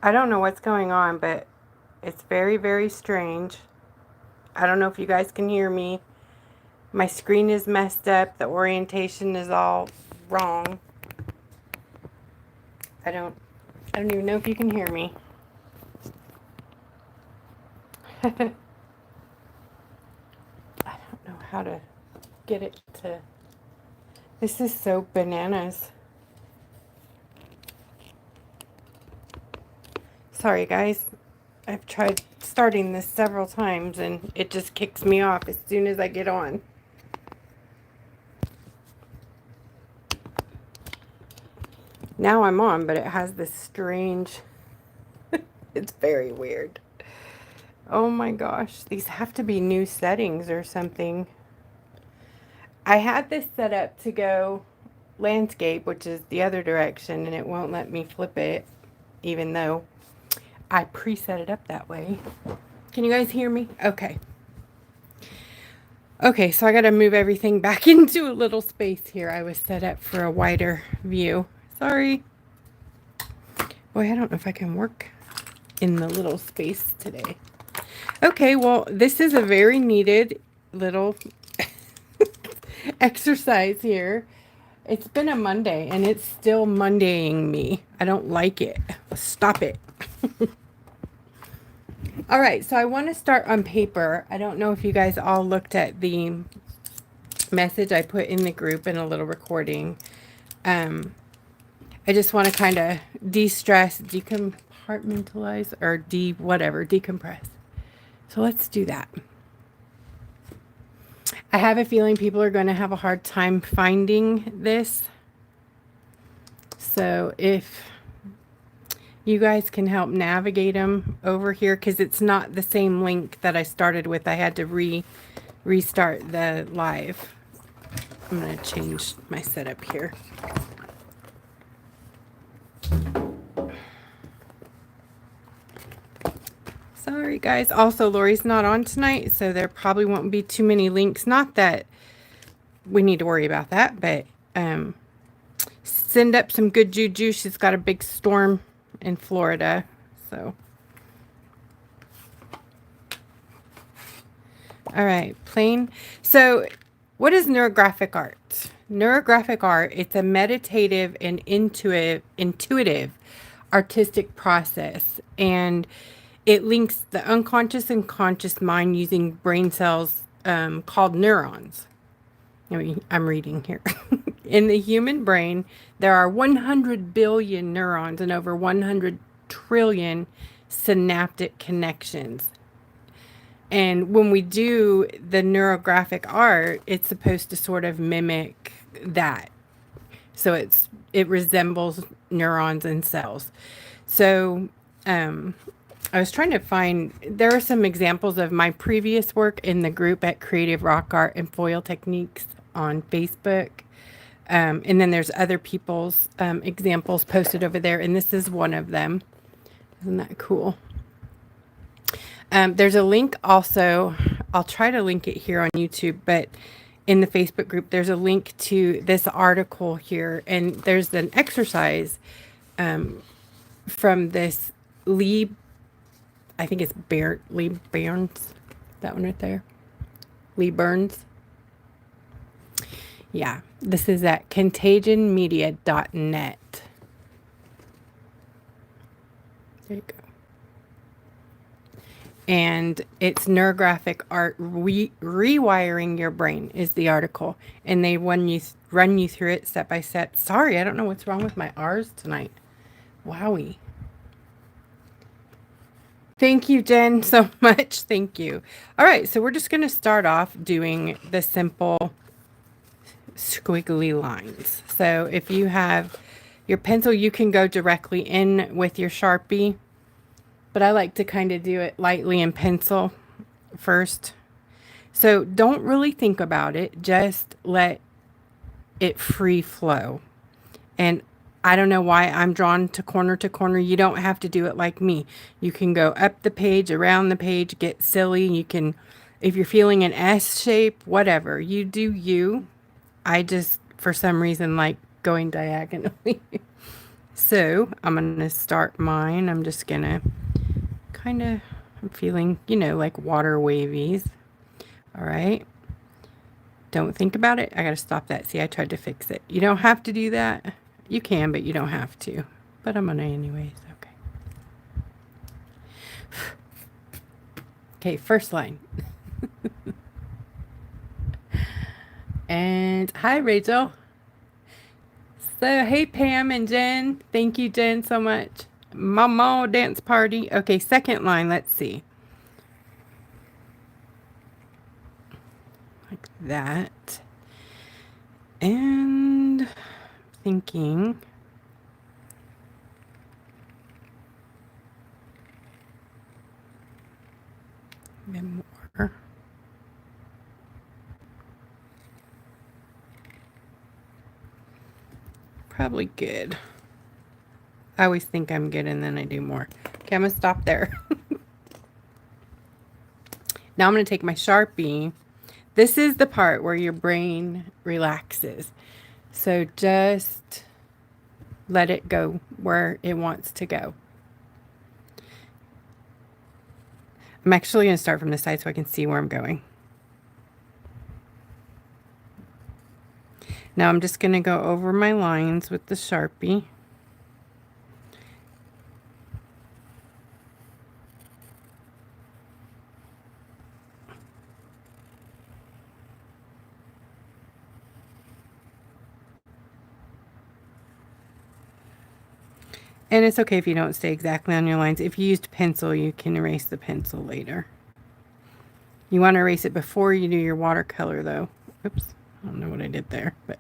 I don't know what's going on, but it's very, very strange. I don't know if you guys can hear me. My screen is messed up. The orientation is all wrong. I don't even know if you can hear me. I don't know how to get it to... This is so bananas. Sorry, guys. I've tried starting this several times and it just kicks me off as soon as I get on. Now I'm on, but it has this strange... It's very weird. Oh my gosh, these have to be new settings or something. I had this set up to go landscape, which is the other direction, and it won't let me flip it, even though I preset it up that way. Can you guys hear me? Okay. Okay, so I got to move everything back into a little space here. I was set up for a wider view. Sorry. Boy, I don't know if I can work in the little space today. Okay, well, this is a very needed little exercise here. It's been a Monday, and it's still Mondaying me. I don't like it. Stop it. All right, so I want to start on paper. I don't know if you guys all looked at the message I put in the group in a little recording. I just want to kind of de-stress, decompartmentalize, or decompress. So let's do that. I have a feeling people are going to have a hard time finding this. So if you guys can help navigate them over here, because it's not the same link that I started with. I had to restart the live. I'm going to change my setup here. Sorry, guys. Also, Lori's not on tonight, so there probably won't be too many links. Not that we need to worry about that, but send up some good juju. She's got a big storm in Florida, so. All right, plain. So what is neurographic art? Neurographic art, it's a meditative and intuitive artistic process, and it links the unconscious and conscious mind using brain cells called neurons. I mean, I'm reading here. In the human brain, there are 100 billion neurons and over 100 trillion synaptic connections. And when we do the neurographic art, it's supposed to sort of mimic that. So it resembles neurons and cells. So I was trying to find, there are some examples of my previous work in the group at Creative Rock Art and Foil Techniques on Facebook. And then there's other people's examples posted over there, and this is one of them. Isn't that cool? There's a link also, I'll try to link it here on YouTube, but in the Facebook group, there's a link to this article here, and there's an exercise from this Lee, I think it's Lee Burns, that one right there, Lee Burns. Yeah, this is at contagionmedia.net. There you go. And it's neurographic art, rewiring your brain is the article, and they run you through it step by step. Sorry, I don't know what's wrong with my R's tonight. Wowie. Thank you, Jen, so much. Thank you. All right, so we're just going to start off doing the simple squiggly lines. So if you have your pencil, you can go directly in with your Sharpie, but I like to kind of do it lightly in pencil first. So don't really think about it, just let it free flow. And I don't know why I'm drawn to corner. You don't have to do it like me. You can go up the page, around the page, get silly. You can, if you're feeling an S shape, whatever, you do you. I just, for some reason, like going diagonally. So I'm going to start mine. I'm just going to kind of, I'm feeling, you know, like water wavies. All right. Don't think about it. I got to stop that. See, I tried to fix it. You don't have to do that. You can, but you don't have to. But I'm going to anyways. Okay. Okay, first line. And hi, Rachel. So, hey, Pam and Jen. Thank you, Jen, so much. Mama dance party. Okay, second line. Let's see. Like that. And thinking. More. Probably good. I always think I'm good and then I do more. Okay, I'm going to stop there. Now I'm going to take my Sharpie. This is the part where your brain relaxes. So just let it go where it wants to go. I'm actually going to start from the side so I can see where I'm going. Now I'm just going to go over my lines with the Sharpie. And it's okay if you don't stay exactly on your lines. If you used pencil, you can erase the pencil later. You want to erase it before you do your watercolor, though. Oops, I don't know what I did there, but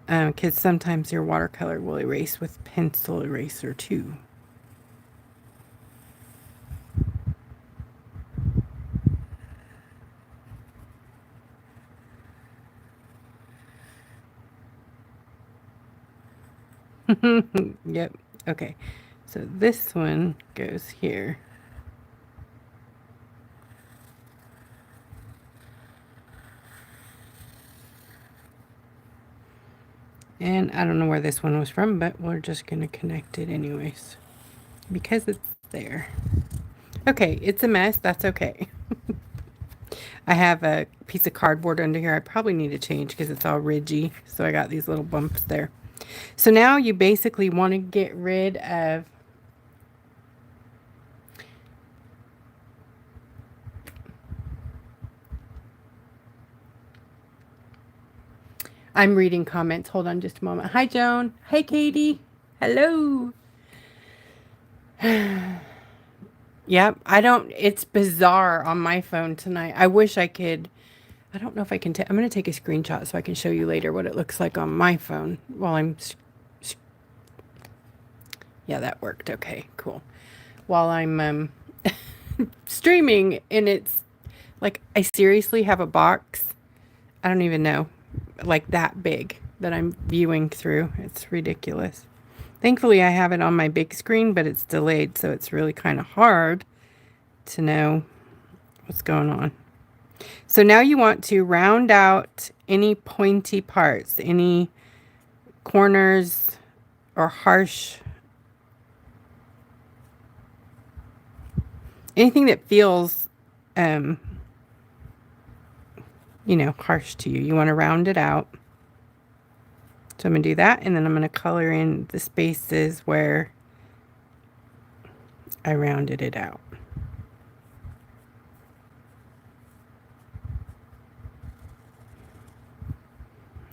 because sometimes your watercolor will erase with pencil eraser too. Yep. Okay. So this one goes here. And I don't know where this one was from, but we're just going to connect it anyways. Because it's there. Okay, it's a mess. That's okay. I have a piece of cardboard under here. I probably need to change because it's all ridgy. So I got these little bumps there. So now you basically want to get rid of I'm reading comments. Hold on just a moment. Hi, Joan. Hey, Katie. Hello. Yep. It's bizarre on my phone tonight. I wish I could. I don't know if I can. I'm going to take a screenshot so I can show you later what it looks like on my phone while I'm. Yeah, that worked. Okay, cool. While I'm streaming, and it's like I seriously have a box. I don't even know, like that big that I'm viewing through. It's ridiculous. Thankfully, I have it on my big screen, but it's delayed, so it's really kind of hard to know what's going on. So now you want to round out any pointy parts, any corners or harsh, anything that feels, harsh to you. You want to round it out. So I'm going to do that, and then I'm going to color in the spaces where I rounded it out.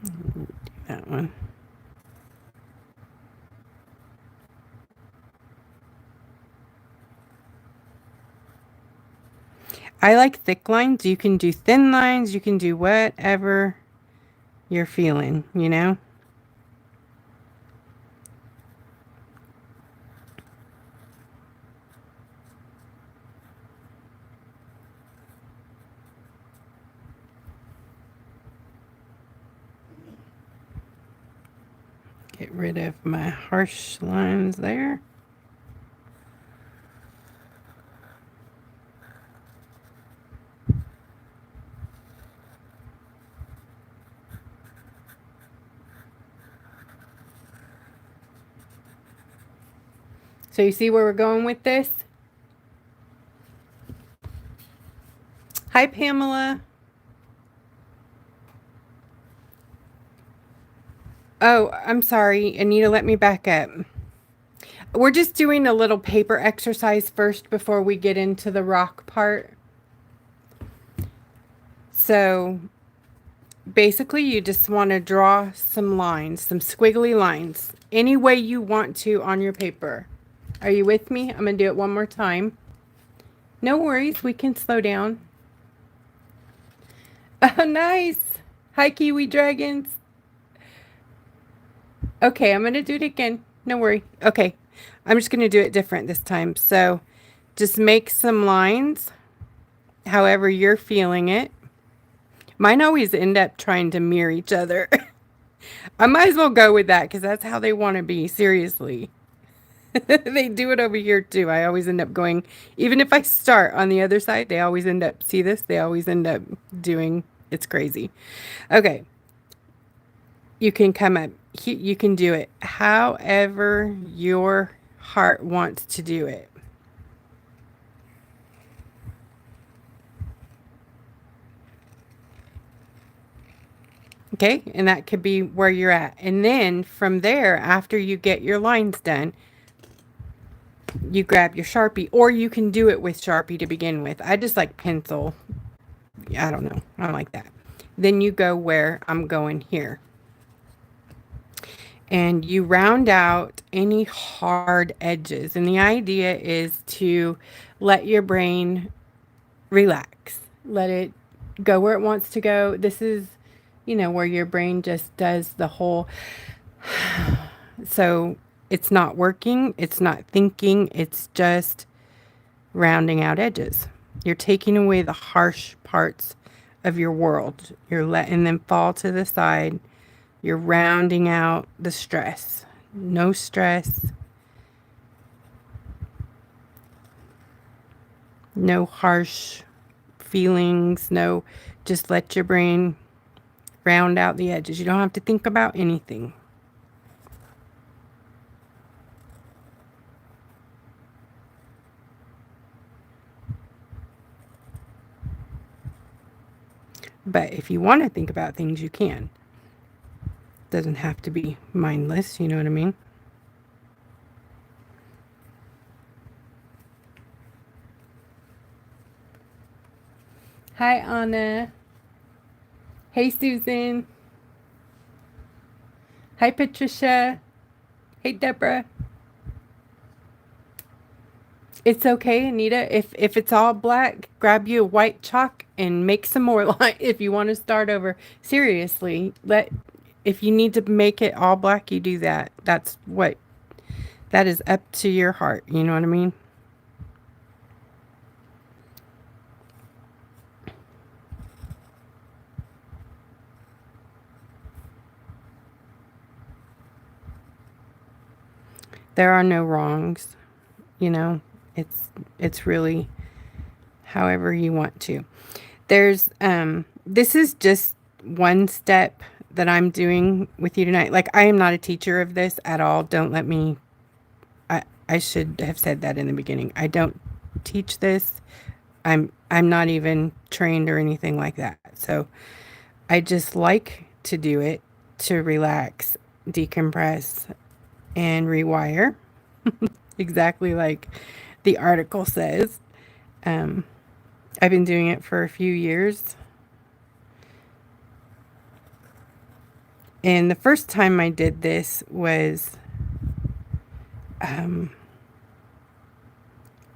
Do that one. I like thick lines. You can do thin lines. You can do whatever you're feeling, you know? Get rid of my harsh lines there. So you see where we're going with this? Hi, Pamela. Oh, I'm sorry. Anita, let me back up. We're just doing a little paper exercise first before we get into the rock part. So basically you just want to draw some lines, some squiggly lines, any way you want to on your paper. Are you with me? I'm going to do it one more time. No worries, we can slow down. Oh, nice. Hi, Kiwi Dragons. Okay, I'm going to do it again. No worry. Okay, I'm just going to do it different this time. So just make some lines however you're feeling it. Mine always end up trying to mirror each other. I might as well go with that because that's how they want to be. Seriously. They do it over here too. I always end up going, even if I start on the other side, they always end up, see this? They always end up doing, it's crazy. Okay. You can come up, you can do it however your heart wants to do it. Okay, and that could be where you're at. And then from there, after you get your lines done, you grab your Sharpie, or you can do it with Sharpie to begin with. I just like pencil. I don't know. I don't like that. Then you go where I'm going here. And you round out any hard edges. And the idea is to let your brain relax. Let it go where it wants to go. This is, you know, where your brain just does the whole... So it's not working. It's not thinking. It's just rounding out edges. You're taking away the harsh parts of your world. You're letting them fall to the side. You're rounding out the stress. No stress. No harsh feelings. No, just let your brain round out the edges. You don't have to think about anything. But if you want to think about things, you can. Doesn't have to be mindless, you know what I mean? Hi, Anna. Hey, Susan. Hi, Patricia. Hey, Deborah. It's okay, Anita. If it's all black, grab you a white chalk and make some more line if you want to start over. Seriously, if you need to make it all black, you do that. That is up to your heart. You know what I mean? There are no wrongs, you know. It's really however you want to. There's this is just one step that I'm doing with you tonight. Like, I am not a teacher of this at all. Don't let me I should have said that in the beginning. I don't teach this. I'm not even trained or anything like that. So I just like to do it to relax, decompress, and rewire. Exactly like the article says. I've been doing it for a few years. And the first time I did this was, I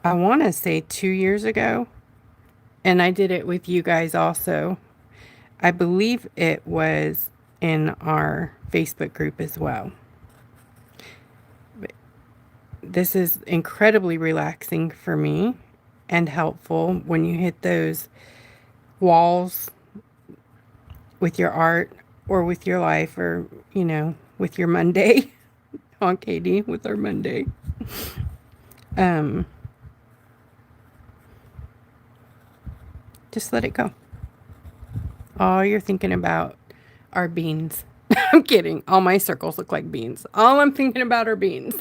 want to say 2 years ago. And I did it with you guys also. I believe it was in our Facebook group as well. But this is incredibly relaxing for me and helpful when you hit those walls with your art or with your life, or, you know, with your Monday. On Katie with our Monday. Just let it go. All you're thinking about are beans. I'm kidding. All my circles look like beans. All I'm thinking about are beans.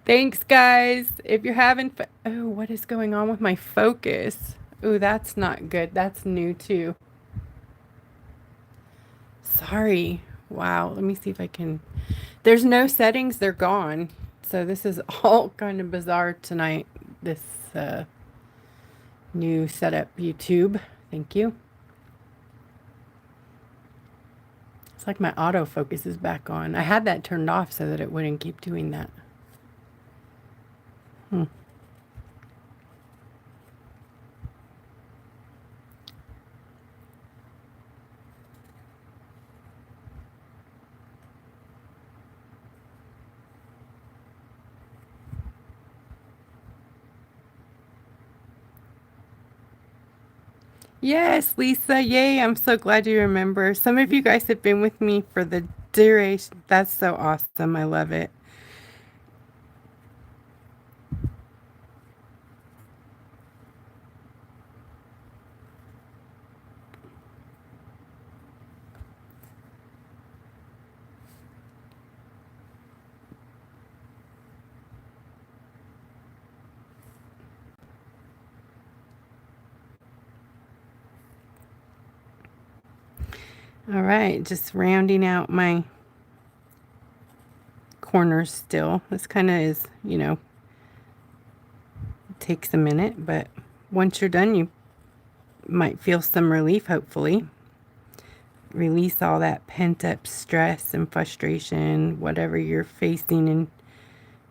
Thanks, guys. If you're having oh, what is going on with my focus? Oh, that's not good. That's new too. Sorry. Wow. Let me see if I can. There's no settings. They're gone. So this is all kind of bizarre tonight. This new setup YouTube. Thank you. It's like my autofocus is back on. I had that turned off so that it wouldn't keep doing that. Yes, Lisa. Yay. I'm so glad you remember. Some of you guys have been with me for the duration. That's so awesome. I love it. All right. Just rounding out my corners still. This kind of is, takes a minute, but once you're done, you might feel some relief, hopefully. Release all that pent up stress and frustration, whatever you're facing and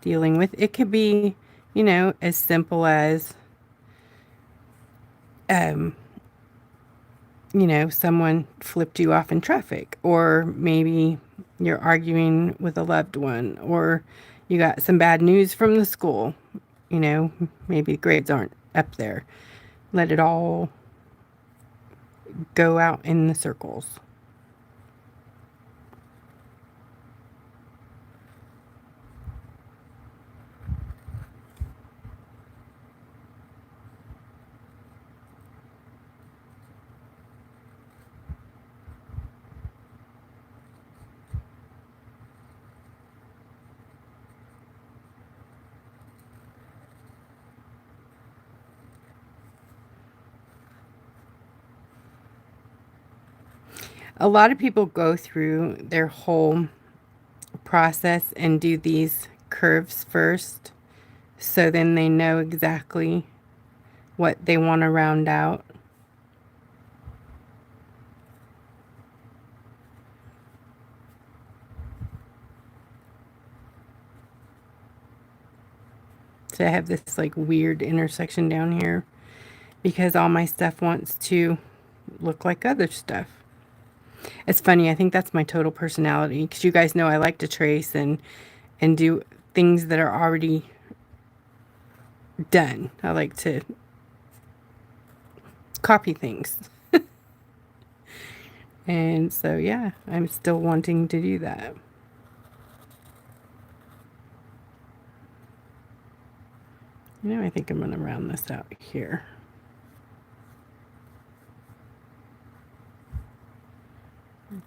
dealing with. It could be, as simple as, someone flipped you off in traffic, or maybe you're arguing with a loved one, or you got some bad news from the school. Maybe grades aren't up there. Let it all go out in the circles. A lot of people go through their whole process and do these curves first, so then they know exactly what they want to round out. So I have this like weird intersection down here because all my stuff wants to look like other stuff. It's funny, I think that's my total personality, because you guys know I like to trace and do things that are already done. I like to copy things. And so, yeah, I'm still wanting to do that. I think I'm going to round this out here.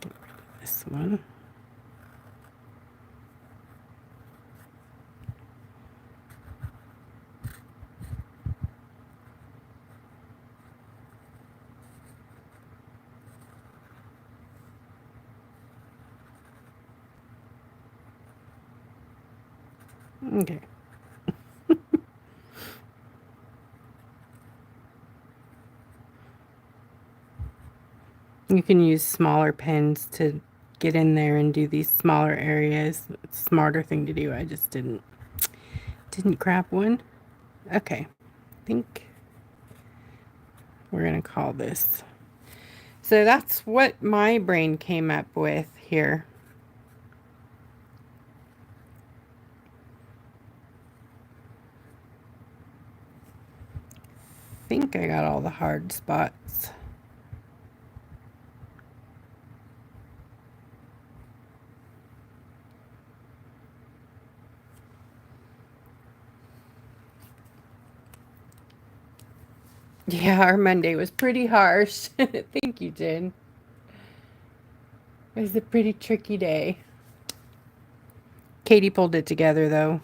Get rid of this one. Okay. You can use smaller pens to get in there and do these smaller areas. It's a smarter thing to do. I just didn't grab one. Okay. I think we're going to call this. So that's what my brain came up with here. I think I got all the hard spots. Yeah, our Monday was pretty harsh. Thank you, Jen. It was a pretty tricky day. Katie pulled it together, though.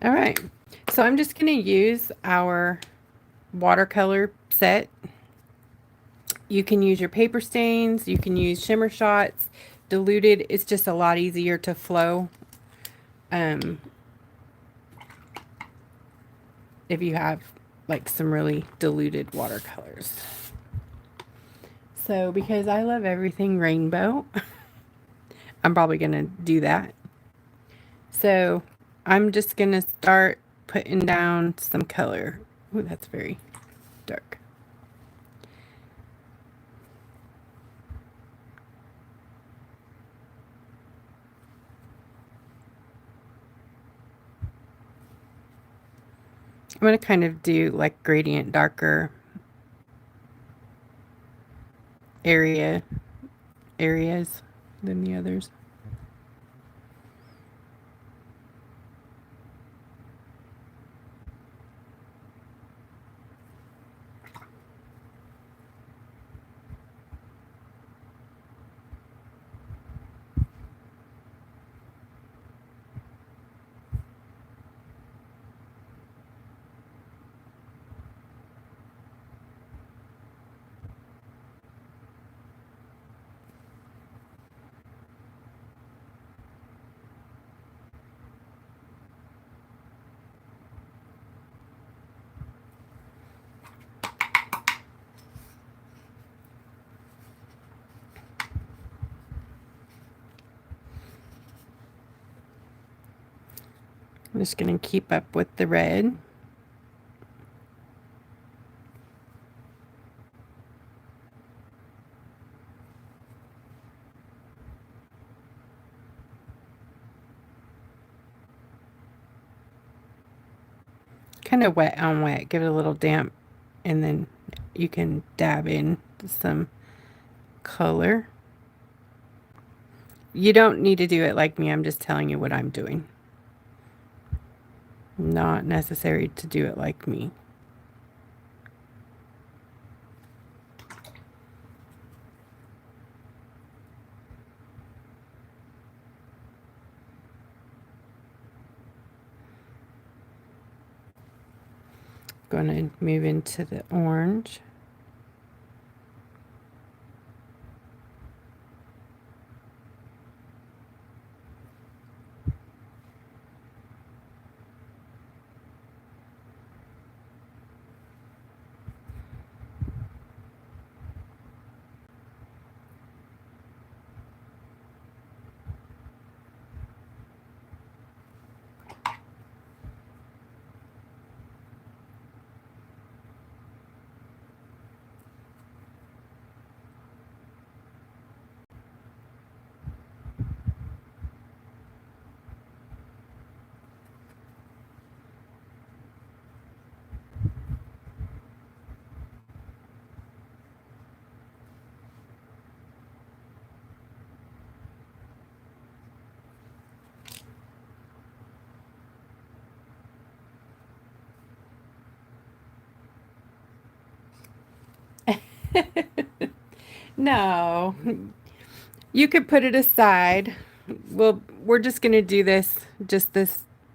All right, so I'm just going to use our watercolor set. You can use your paper stains, you can use shimmer shots, diluted. It's just a lot easier to flow if you have like some really diluted watercolors. So because I love everything rainbow, I'm probably going to do that. So I'm just going to start putting down some color. Ooh, that's very dark. I'm going to kind of do like gradient darker areas than the others. I'm just going to keep up with the red. Kind of wet on wet. Give it a little damp, and then you can dab in some color. You don't need to do it like me. I'm just telling you what I'm doing. Not necessary to do it like me. Going to move into the orange. No, you could put it aside. We're just going to do this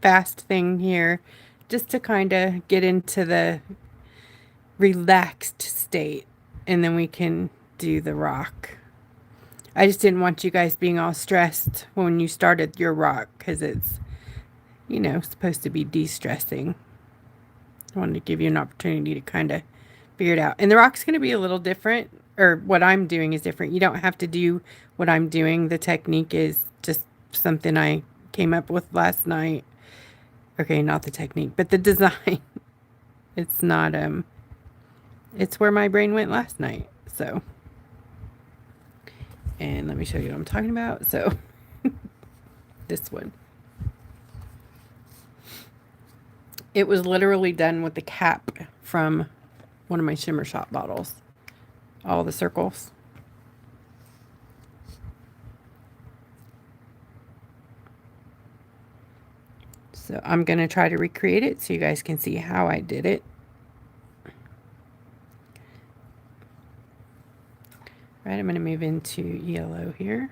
fast thing here, just to kind of get into the relaxed state, and then we can do the rock. I just didn't want you guys being all stressed when you started your rock, because it's, supposed to be de-stressing. I wanted to give you an opportunity to kind of figure it out. And the rock's going to be a little different, or what I'm doing is different. You don't have to do what I'm doing. The technique is just something I came up with last night. Okay, not the technique, but the design. It's not, it's where my brain went last night. So, and let me show you what I'm talking about. So, this one. It was literally done with the cap from one of my shimmer shot bottles. All the circles. So I'm going to try to recreate it so you guys can see how I did it. All right, I'm going to move into yellow here.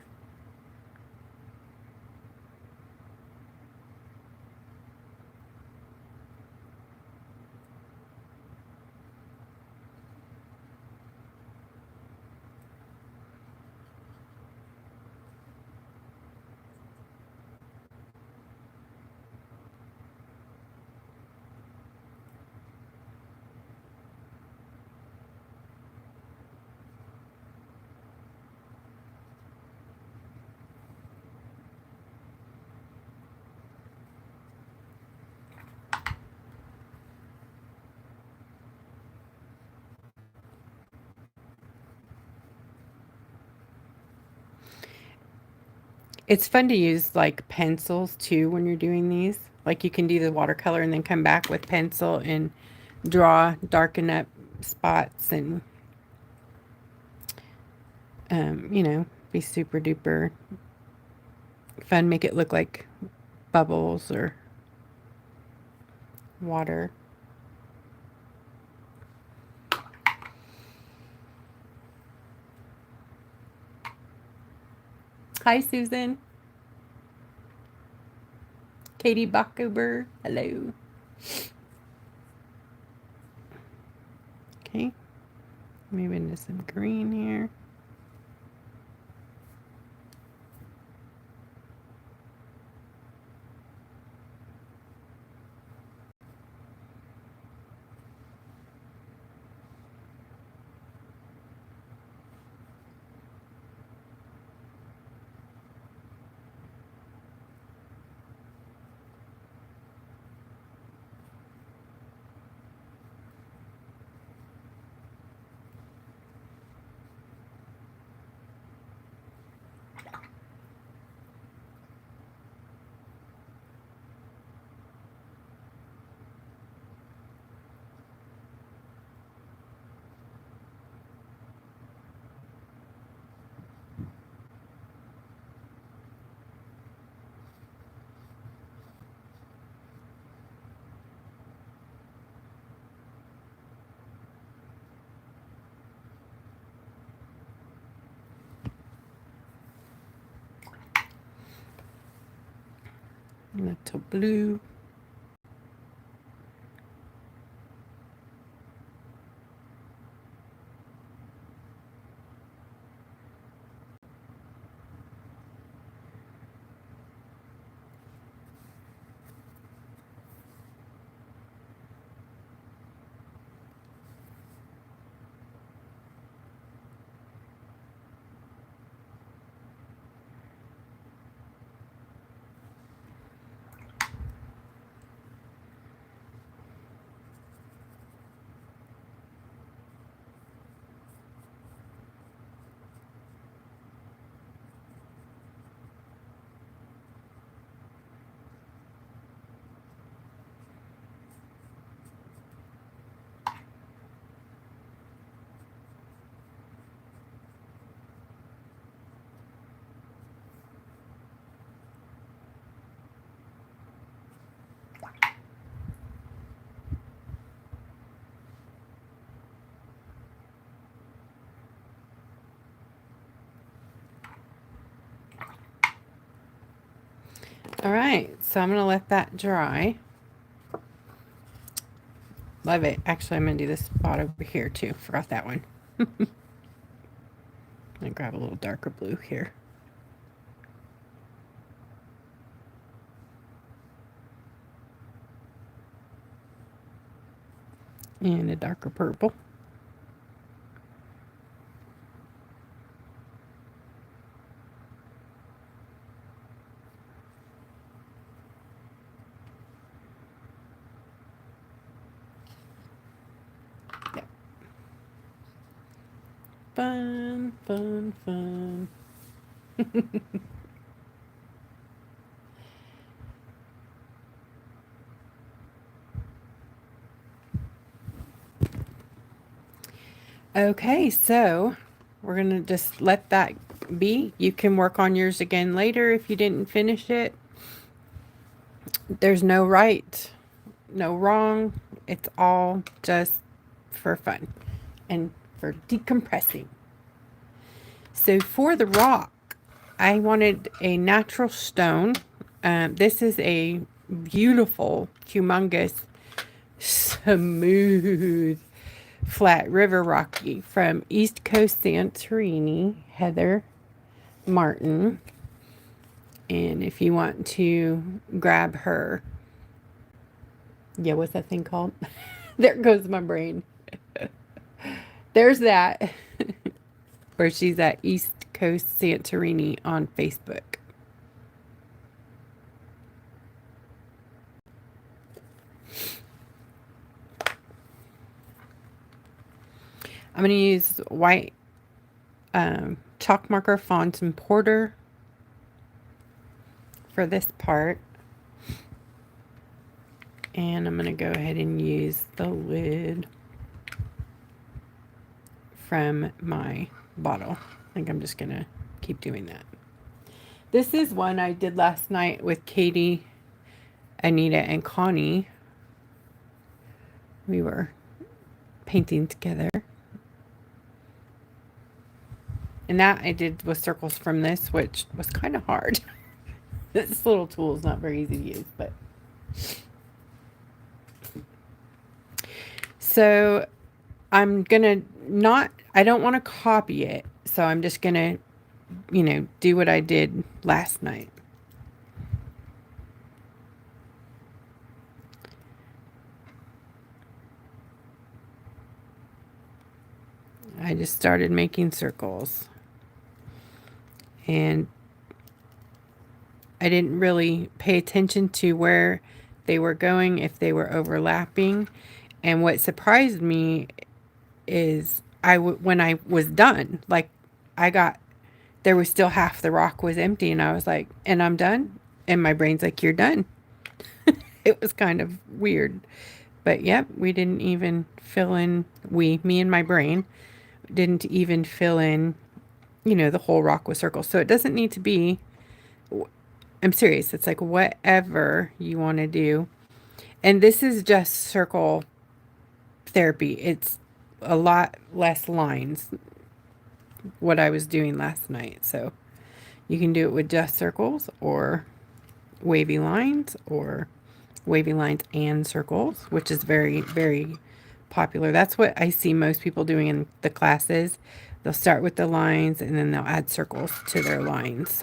It's fun to use like pencils too when you're doing these. Like you can do the watercolor and then come back with pencil and draw, darken up spots and, you know, be super duper fun. Make it look like bubbles or water. Hi, Susan. Katie Bockober. Hello. Okay. Move into some green here. Little blue. All right, so I'm going to let that dry. Love it. Actually, I'm going to do this spot over here too. Forgot that one. I'm going to grab a little darker blue here. And a darker purple. Yep. Fun, fun, fun. Okay, so we're going to just let that be. You can work on yours again later if you didn't finish it. There's no right, no wrong. It's all just for fun and for decompressing. So for the rock, I wanted a natural stone. This is a beautiful, humongous, smooth, flat river rocky from East Coast Santorini, Heather Martin. And if you want to grab her, yeah, what's that thing called? There goes my brain. There's that. Where she's at East Coast Santorini on Facebook. I'm going to use white chalk marker Fons and Porter. for this part. And I'm going to go ahead and use the lid from my bottle. I think I'm just going to keep doing that. This is one I did last night with Katie, Anita, and Connie. We were painting together. And that I did with circles from this, which was kind of hard. This little tool is not very easy to use, but. So I'm going to I don't want to copy it. So I'm just going to, do what I did last night. I just started making circles. And I didn't really pay attention to where they were going, if they were overlapping. And what surprised me is when I was done, like there was still half the rock was empty, and I was like, and I'm done? And my brain's like, you're done. It was kind of weird. But yep, we didn't even fill in, me and my brain, didn't even fill in, the whole rock with circles. So it doesn't need to be, I'm serious, it's like whatever you want to do. And this is just circle therapy. It's a lot less lines, what I was doing last night. So you can do it with just circles or wavy lines and circles, which is very, very popular. That's what I see most people doing in the classes. They'll start with the lines and then they'll add circles to their lines,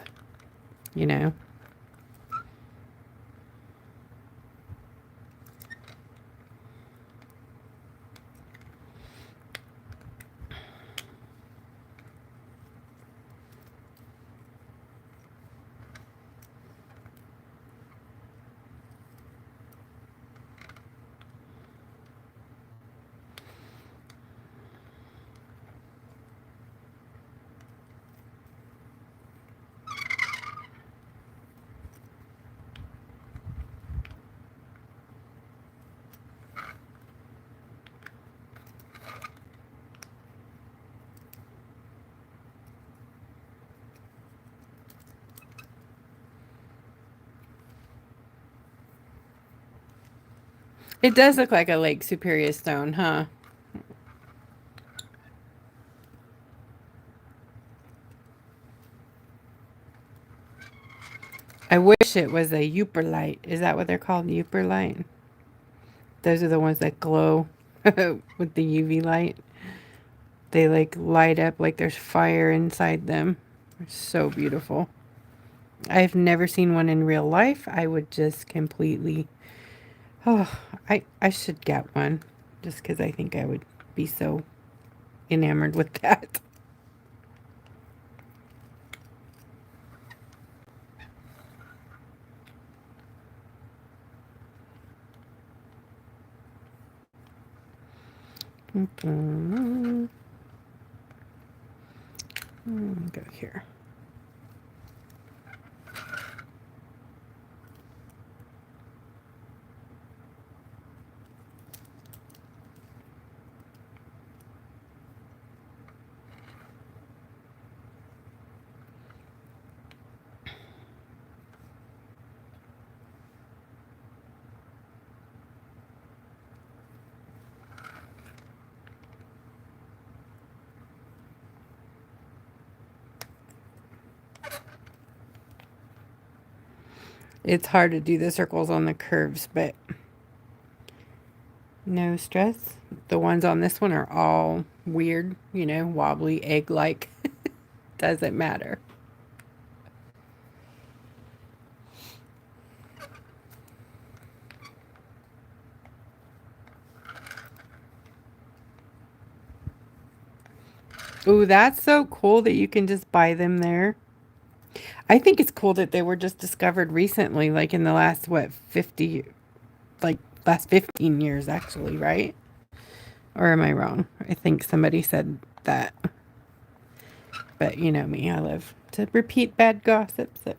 It does look like a Lake Superior stone, huh? I wish it was a Euperlite. Is that what they're called? Euperlite? Those are the ones that glow with the UV light. They like light up like there's fire inside them. They're so beautiful. I've never seen one in real life. I would just completely... Oh, I should get one. Just because I think I would be so enamored with that. Go here. It's hard to do the circles on the curves, but no stress. The ones on this one are all weird, wobbly, egg-like. Doesn't matter. Ooh, that's so cool that you can just buy them there. I think it's cool that they were just discovered recently, like in the last, 50, like last 15 years, actually, right? Or am I wrong? I think somebody said that. But you know me, I love to repeat bad gossip. So.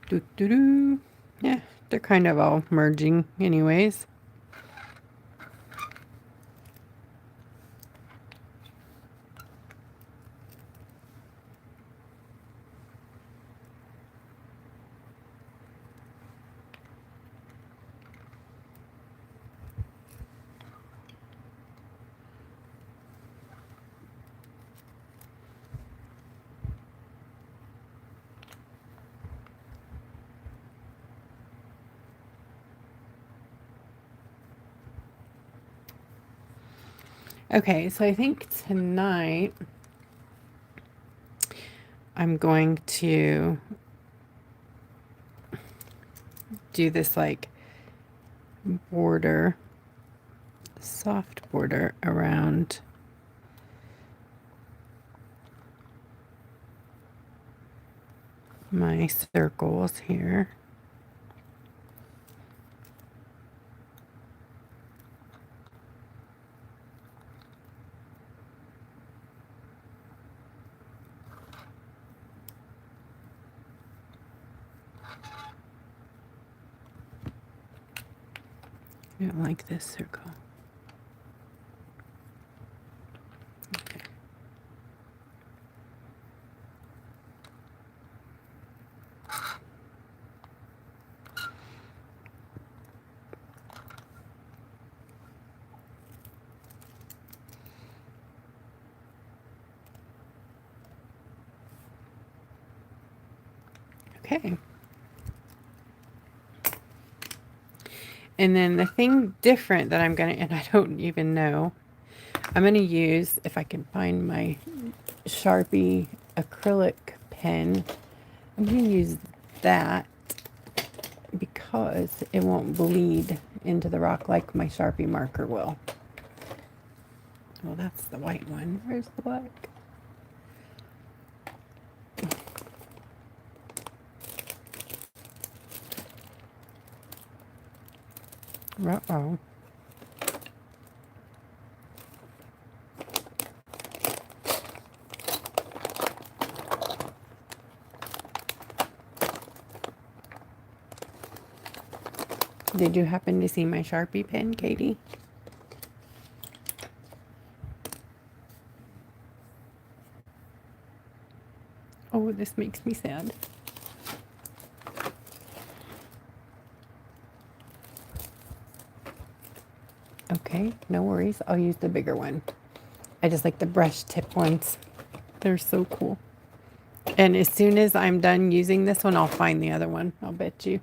Doo -doo -doo. Yeah, they're kind of all merging anyways. Okay, so I think tonight I'm going to do this like border, soft border around my circles here. I don't like this circle. Okay. Okay. And then the thing different that I'm going to, and I don't even know, I'm going to use, if I can find my Sharpie acrylic pen, I'm going to use that because it won't bleed into the rock like my Sharpie marker will. Well, that's the white one. Where's the black? Uh-oh. Did you happen to see my Sharpie pen, Katie? Oh, this makes me sad. Okay, no worries. I'll use the bigger one. I just like the brush tip ones. They're so cool. And as soon as I'm done using this one, I'll find the other one. I'll bet you.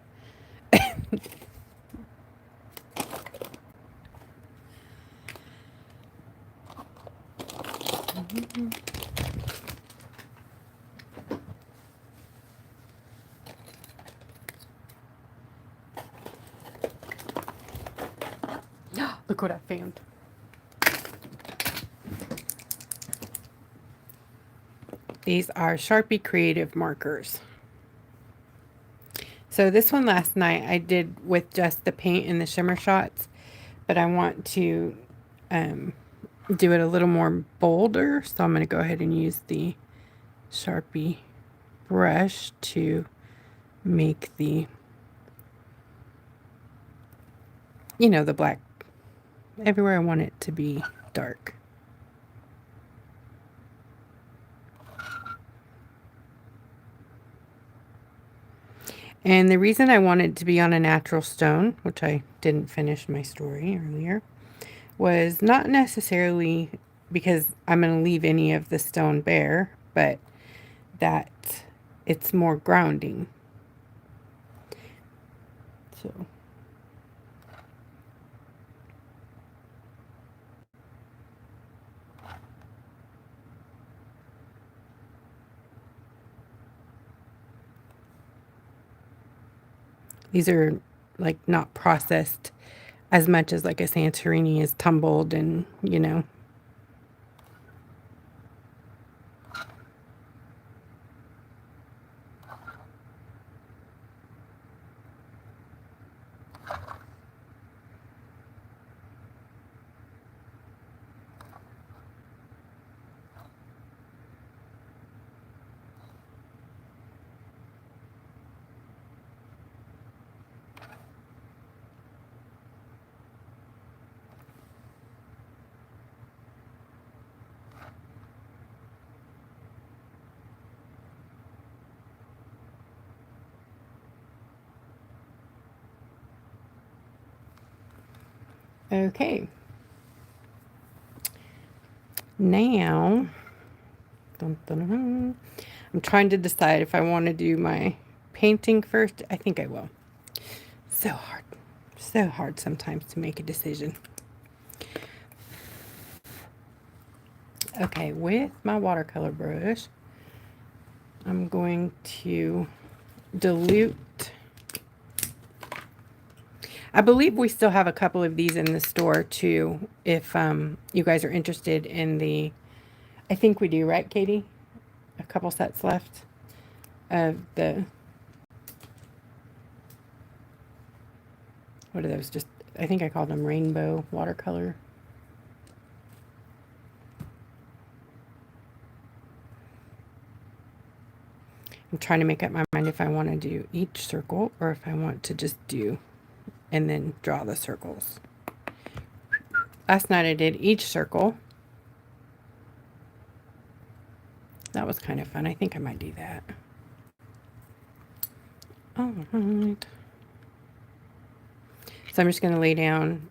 Look what I found. These are Sharpie Creative markers. So this one last night I did with just the paint and the shimmer shots, but I want to do it a little more bolder. So I'm going to go ahead and use the Sharpie brush to make the, you know, the black everywhere I want it to be dark. And the reason I wanted to be on a natural stone, which I didn't finish my story earlier, was not necessarily because I'm going to leave any of the stone bare, but that it's more grounding. So these are like not processed as much as like a Santorini is tumbled and, you know. Okay. Now, dun, dun, dun, I'm trying to decide if I want to do my painting first. I think I will. So hard. So hard sometimes to make a decision. Okay, with my watercolor brush, I'm going to dilute. I believe we still have a couple of these in the store too, if you guys are interested in the, I think we do, right, Katie? A couple sets left of the, what are those? Just, I think I called them rainbow watercolor. I'm trying to make up my mind if I want to do each circle or if I want to just do and then draw the circles. Last night I did each circle. That was kind of fun. I think I might do that. All right. So I'm just going to lay down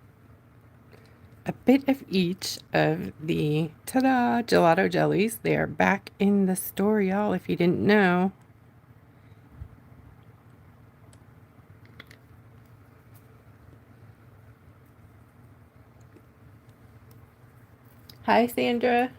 a bit of each of the, ta-da, gelato jellies. They are back in the store, y'all, if you didn't know. Hi, Sandra.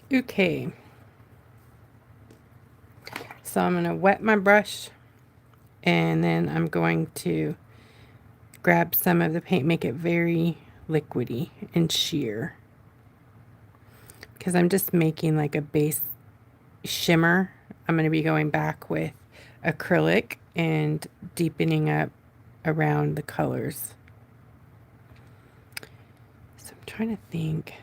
Okay. So I'm going to wet my brush and then I'm going to grab some of the paint, make it very liquidy and sheer. Because I'm just making like a base shimmer. I'm going to be going back with acrylic and deepening up around the colors. So I'm trying to think.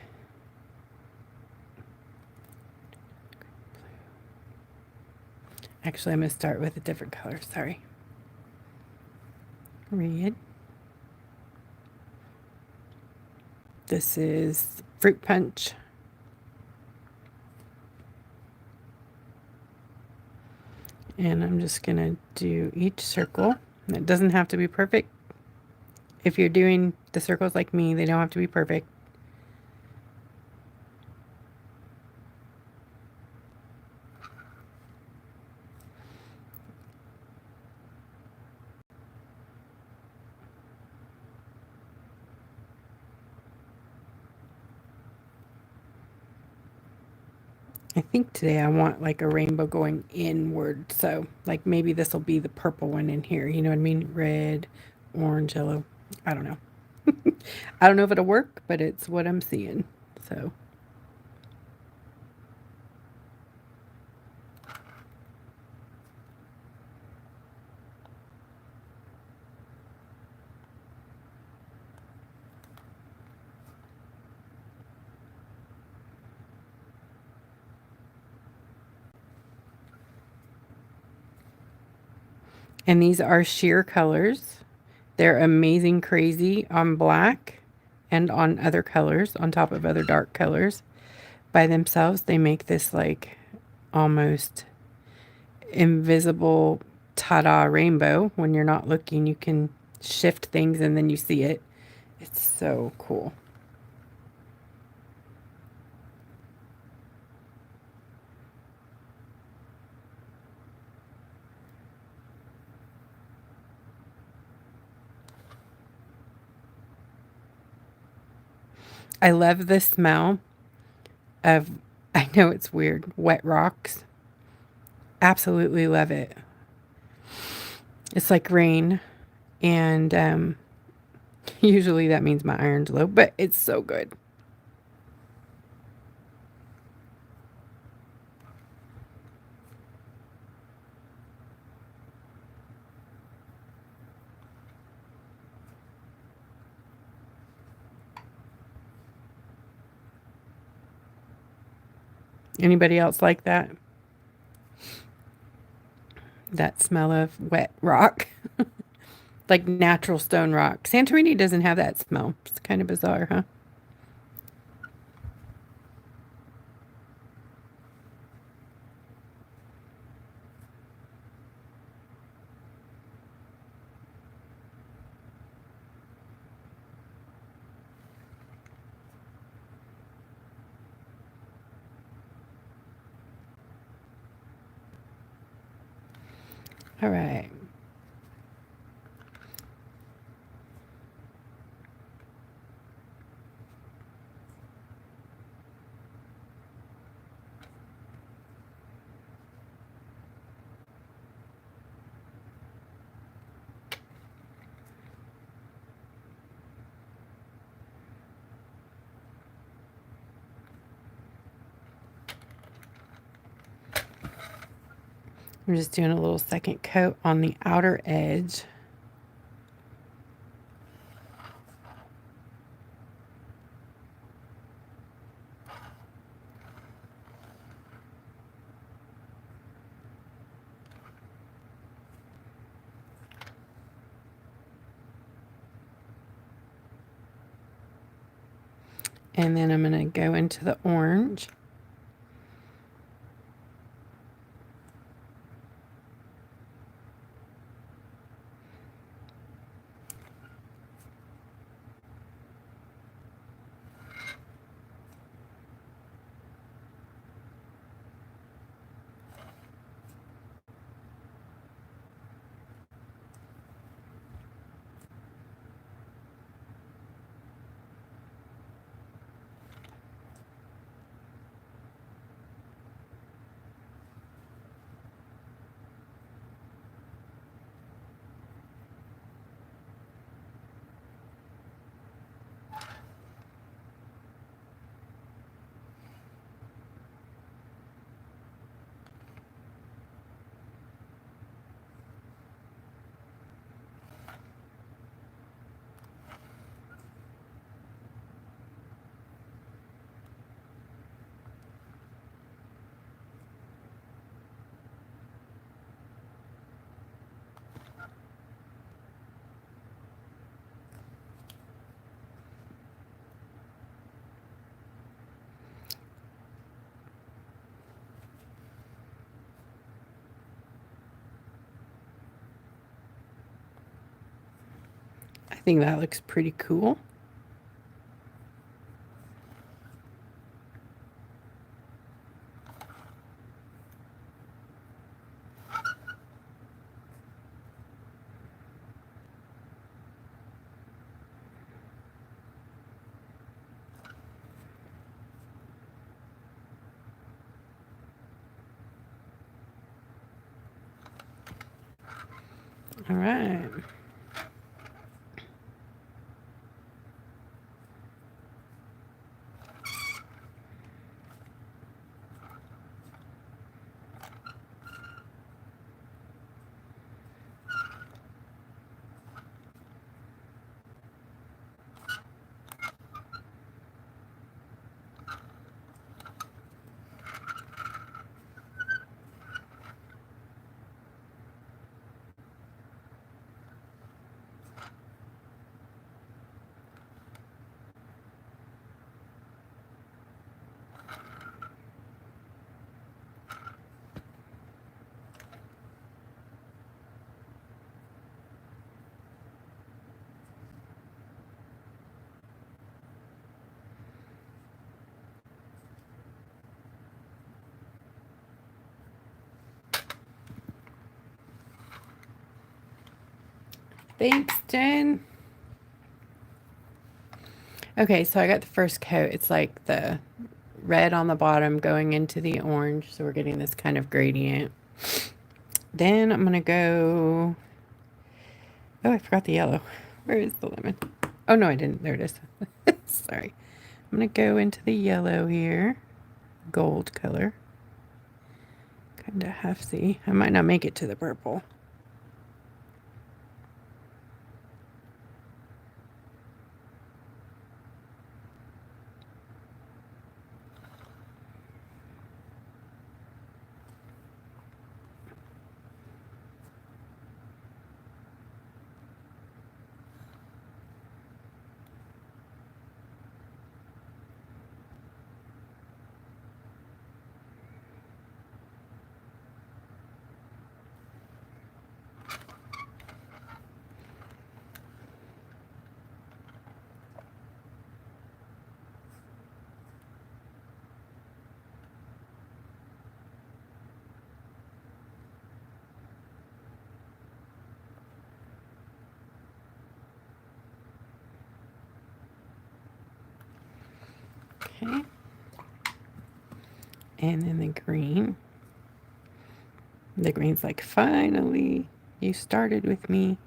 Actually, I'm going to start with a different color. Sorry. Red. This is Fruit Punch. And I'm just going to do each circle. It doesn't have to be perfect. If you're doing the circles like me, they don't have to be perfect. I think today I want like a rainbow going inward. So like maybe this will be the purple one in here. You know what I mean? Red, orange, yellow. I don't know. I don't know if it'll work, but it's what I'm seeing. So. And these are sheer colors. They're amazing crazy on black and on other colors, on top of other dark colors. By themselves, they make this like almost invisible ta-da rainbow. When you're not looking, you can shift things and then you see it. It's so cool. I love the smell of, I know it's weird, wet rocks. Absolutely love it. It's like rain, and usually that means my iron's low, but it's so good. Anybody else like that? That smell of wet rock, like natural stone rock. Santorini doesn't have that smell. It's kind of bizarre, huh? All right. I'm just doing a little second coat on the outer edge. And then I'm going to go into the orange. I think that looks pretty cool. All right. Thanks, Jen. Okay, so I got the first coat. It's like the red on the bottom going into the orange. So we're getting this kind of gradient. Then I'm going to go... Oh, I forgot the yellow. Where is the lemon? Oh, no, I didn't. There it is. Sorry. I'm going to go into the yellow here. Gold color. Kind of hefty. I might not make it to the purple. Okay. And then the green. The green's like, finally, you started with me.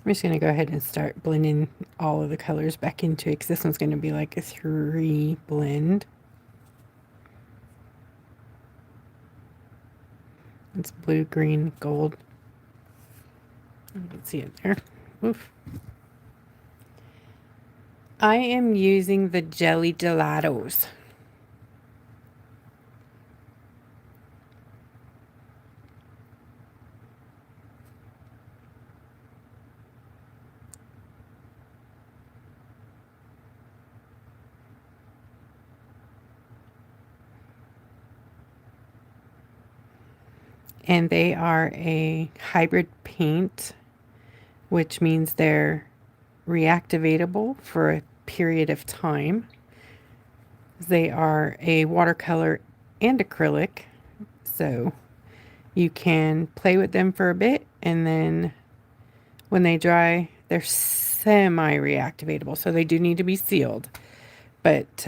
I'm just going to go ahead and start blending all of the colors back into it because this one's going to be like a 3 blend. It's blue, green, gold. You can see it there. Oof. I am using the Jelly Gelatos. And they are a hybrid paint, which means they're reactivatable for a period of time. They are a watercolor and acrylic, so you can play with them for a bit, and then when they dry, they're semi-reactivatable, so they do need to be sealed. But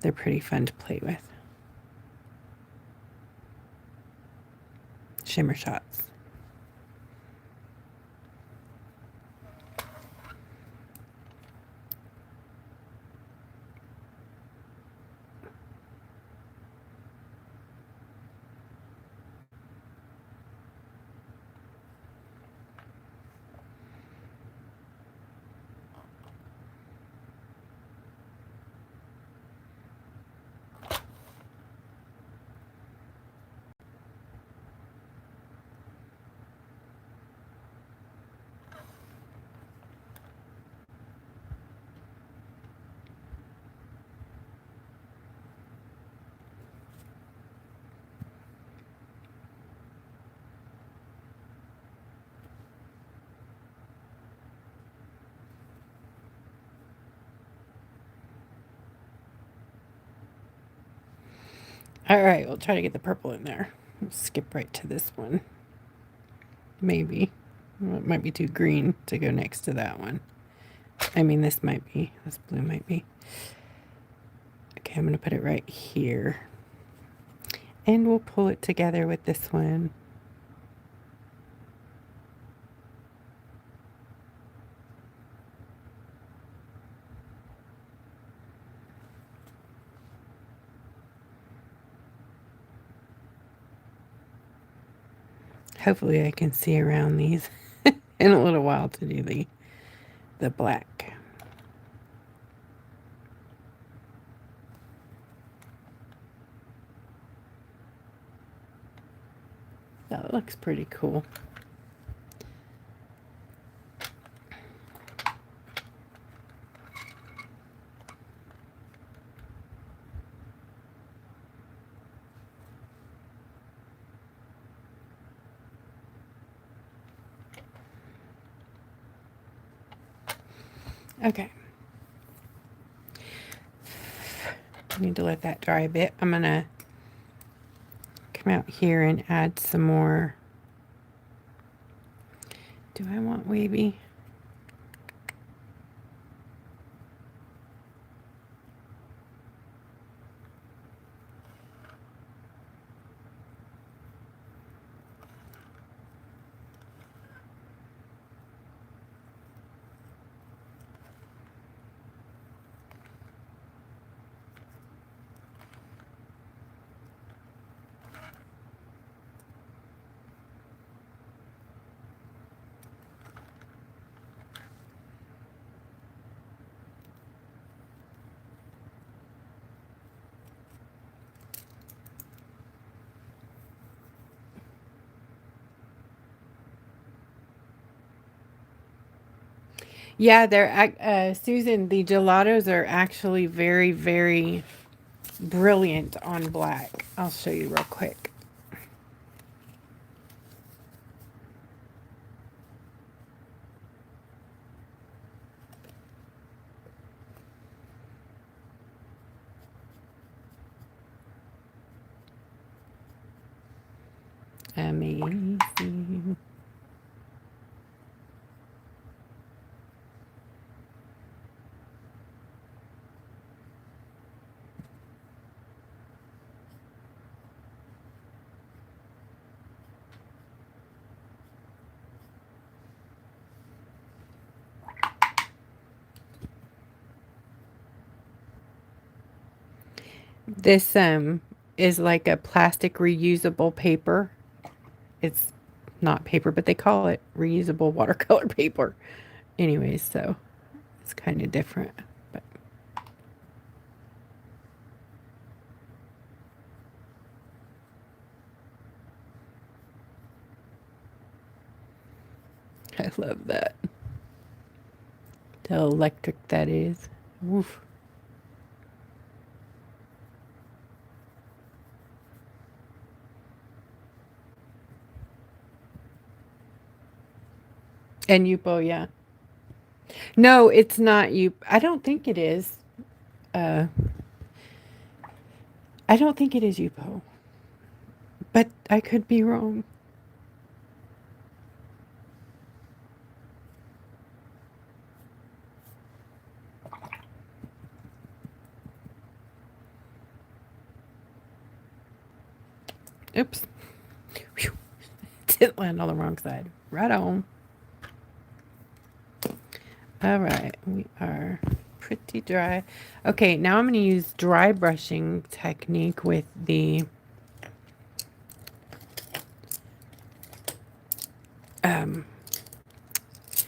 they're pretty fun to play with. Shimmer shots. All right, we'll try to get the purple in there. We'll skip right to this one. Maybe. Well, it might be too green to go next to that one. I mean, this might be. This blue might be. Okay, I'm going to put it right here. And we'll pull it together with this one. Hopefully I can see around these in a little while to do the black. That looks pretty cool. Okay. I need to let that dry a bit. I'm going to come out here and add some more. Do I want wavy? Yeah, they're Susan, the gelatos are actually very, very brilliant on black. I'll show you real quick. Amazing. This is like a plastic reusable paper. It's not paper, but they call it reusable watercolor paper. Anyways, so it's kind of different. But I love that. How electric that is. Woof. And Yupo, yeah. No, it's not you. I don't think it is. Uh, I don't think it is Yupo. But I could be wrong. Oops. Whew. Didn't land on the wrong side. Right on. All right, we are pretty dry. Okay, now I'm going to use dry brushing technique with the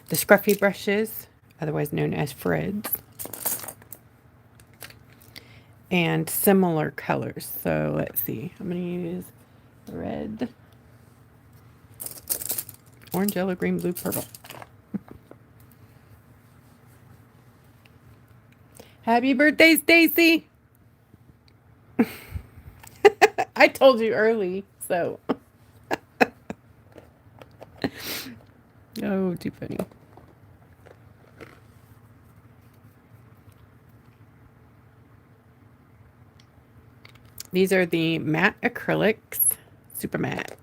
scruffy brushes, otherwise known as Freds, and similar colors. So let's see, I'm going to use red, orange, yellow, green, blue, purple. Happy birthday, Stacy! I told you early, so. Oh, too funny. These are the matte acrylics, super matte.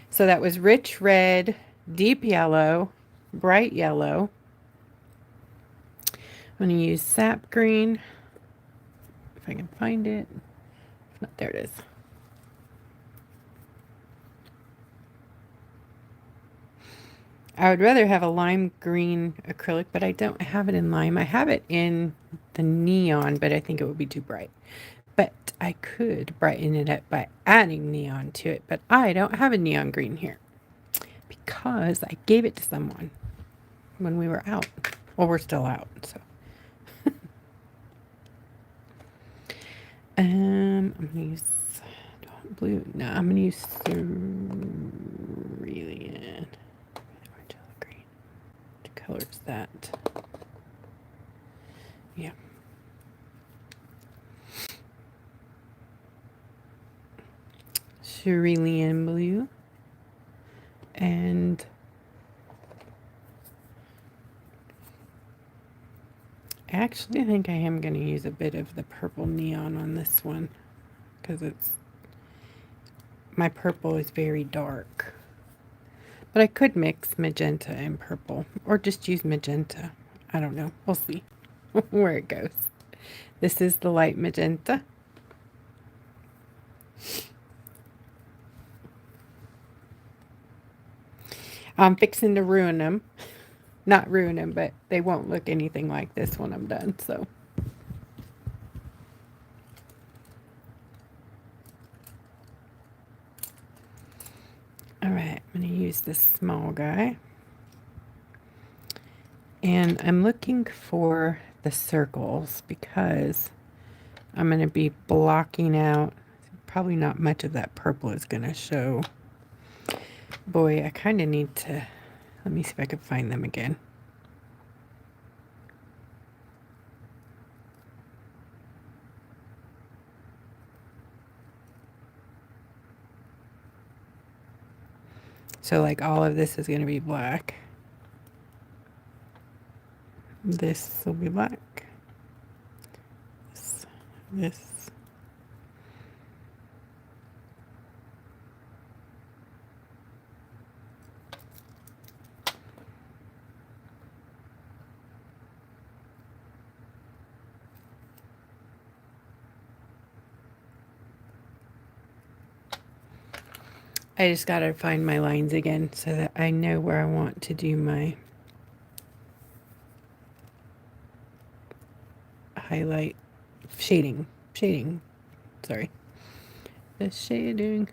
So that was rich red, deep yellow, bright yellow. I'm going to use sap green, if I can find it. If not, there it is. I would rather have a lime green acrylic, but I don't have it in lime. I have it in the neon, but I think it would be too bright. But I could brighten it up by adding neon to it, but I don't have a neon green here because I gave it to someone when we were out. Well, we're still out, so. I'm gonna use blue. No, I'm gonna use cerulean. Green. What color is that? Yeah. Cerulean blue. And actually, I think I am going to use a bit of the purple neon on this one because my purple is very dark. But I could mix magenta and purple or just use magenta. I don't know. We'll see where it goes. This is the light magenta. I'm fixing to ruin them. Not ruin them, but they won't look anything like this when I'm done, so. Alright, I'm going to use this small guy. And I'm looking for the circles because I'm going to be blocking out. Probably not much of that purple is going to show. Boy, I kind of need to, let me see if I can find them again. So like all of this is going to be black. This will be black. This. I just got to find my lines again so that I know where I want to do my highlight shading. Sorry. The shading.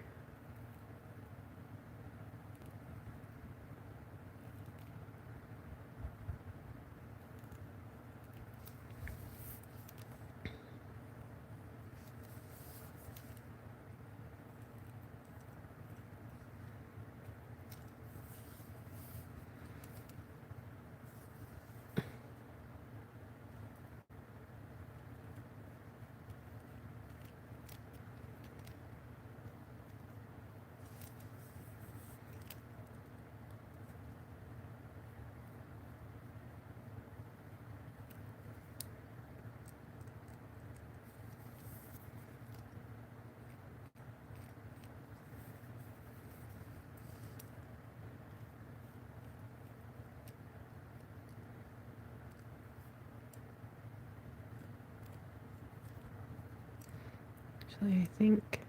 Actually, I think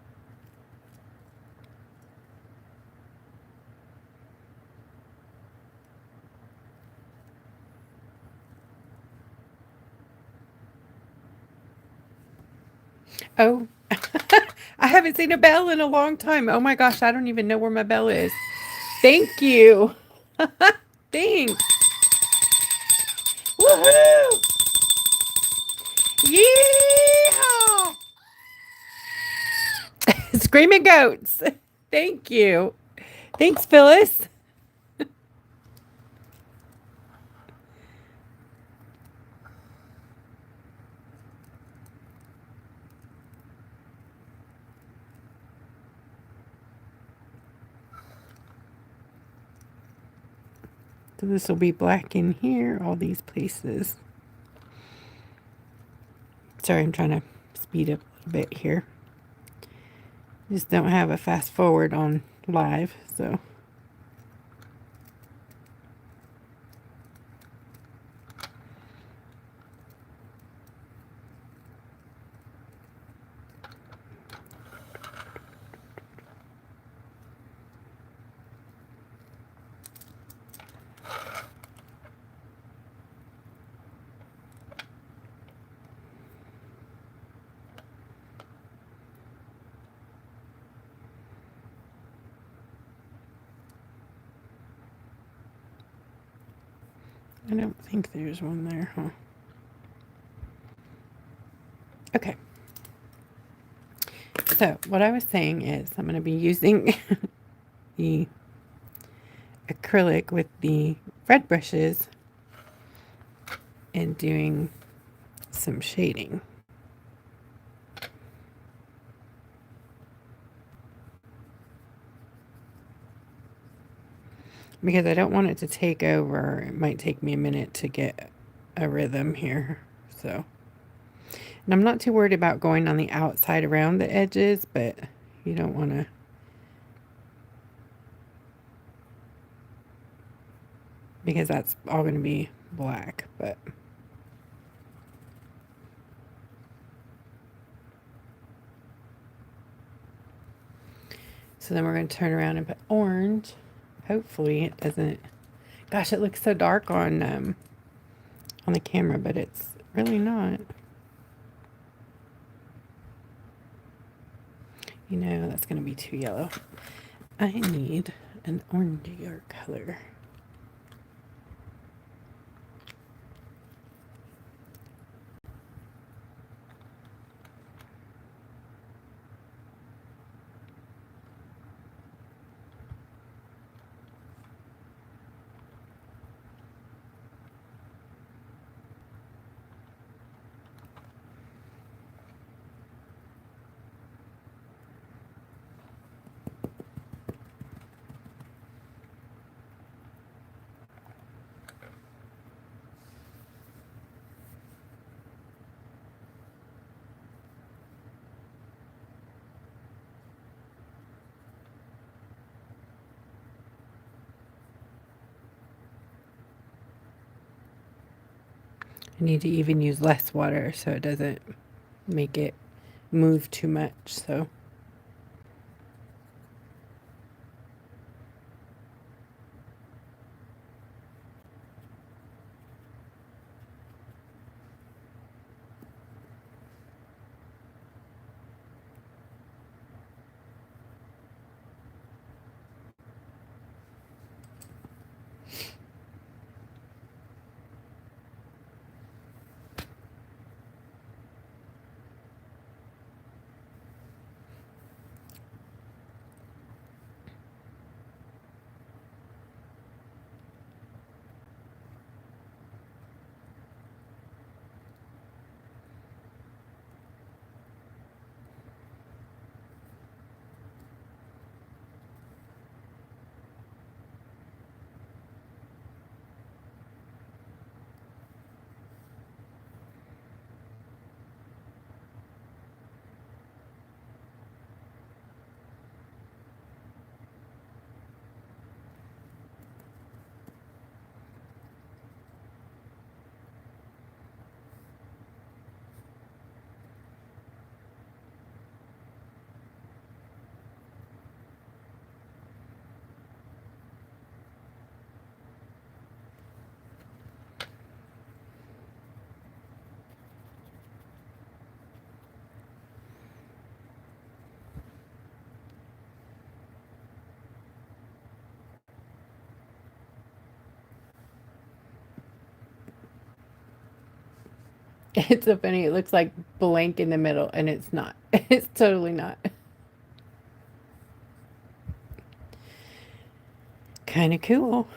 oh, I haven't seen a bell in a long time. Oh my gosh, I don't even know where my bell is. Thank you. Thanks. Woohoo! Yeehaw! Screaming goats. Thank you. Thanks, Phyllis. So this will be black in here, all these places. Sorry, I'm trying to speed up a bit here. Just don't have a fast forward on live, so. I don't think there's one there, huh? Okay. So what I was saying is I'm going to be using the acrylic with the red brushes and doing some shading. Because I don't want it to take over. It might take me a minute to get a rhythm here. So, and I'm not too worried about going on the outside around the edges, but you don't want to. Because that's all going to be black, but. So then we're going to turn around and put orange. Hopefully it doesn't. Gosh, it looks so dark on the camera, but it's really not. You know, that's going to be too yellow. I need an orangier color. I need to even use less water so it doesn't make it move too much. So it's so funny. It looks like blank in the middle, and it's not. It's totally not. Kind of cool.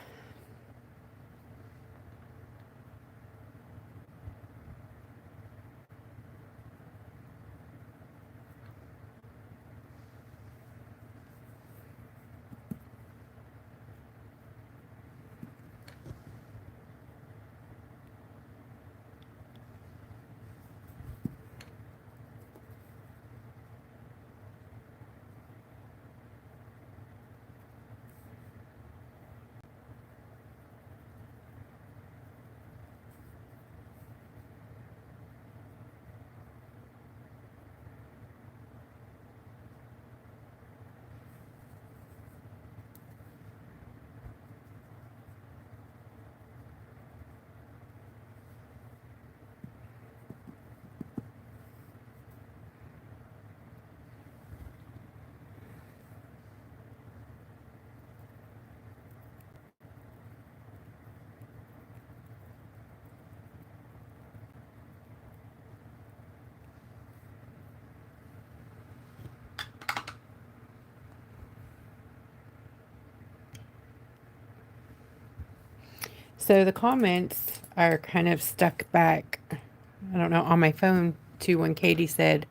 So the comments are kind of stuck back, I don't know, on my phone to when Katie said,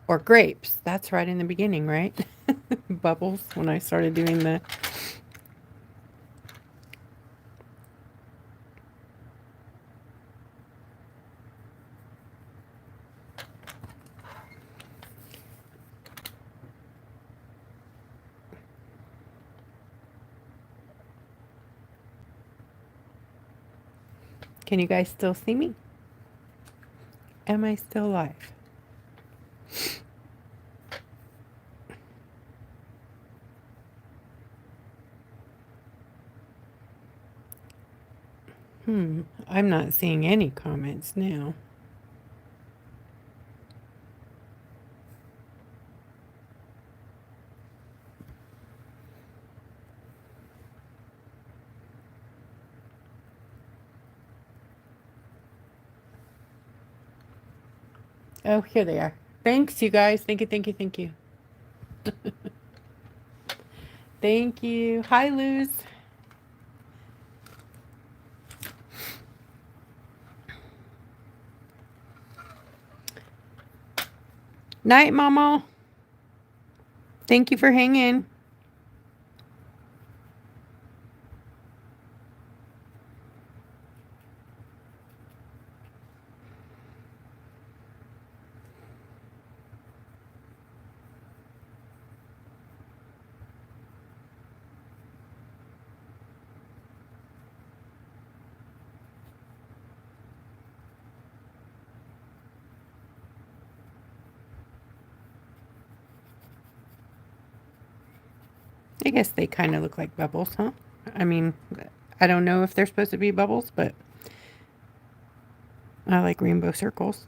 or grapes. That's right in the beginning, right? Bubbles, when I started doing the... Can you guys still see me? Am I still live? I'm not seeing any comments now. Oh, here they are. Thanks, you guys. Thank you, thank you, thank you. Thank you. Hi, Luz. Night, Mama. Thank you for hanging. I guess they kind of look like bubbles, huh? I mean, I don't know if they're supposed to be bubbles, but I like rainbow circles.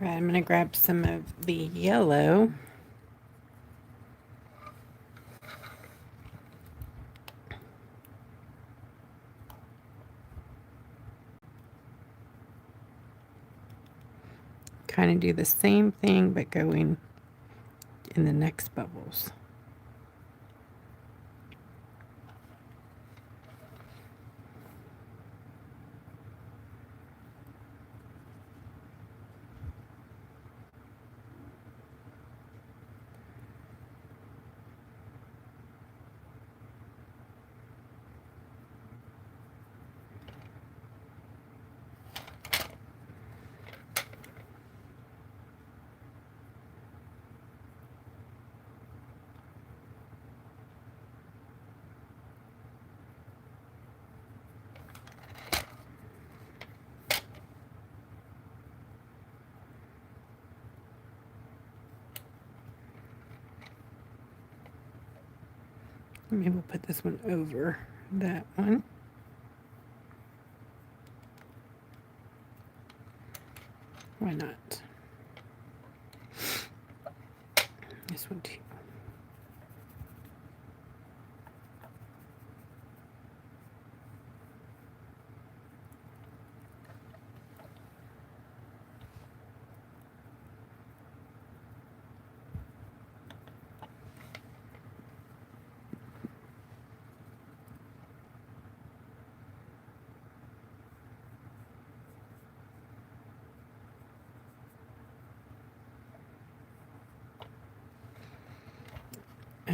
All right, I'm going to grab some of the yellow. Kind of do the same thing, but going in the next bubbles. Maybe we'll put this one over that one. Why not? This one too.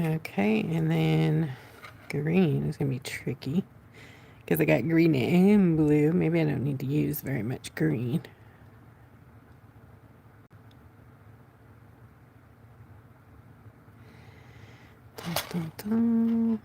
Okay, and then green is going to be tricky because I got green and blue. Maybe I don't need to use very much green. Dun, dun, dun.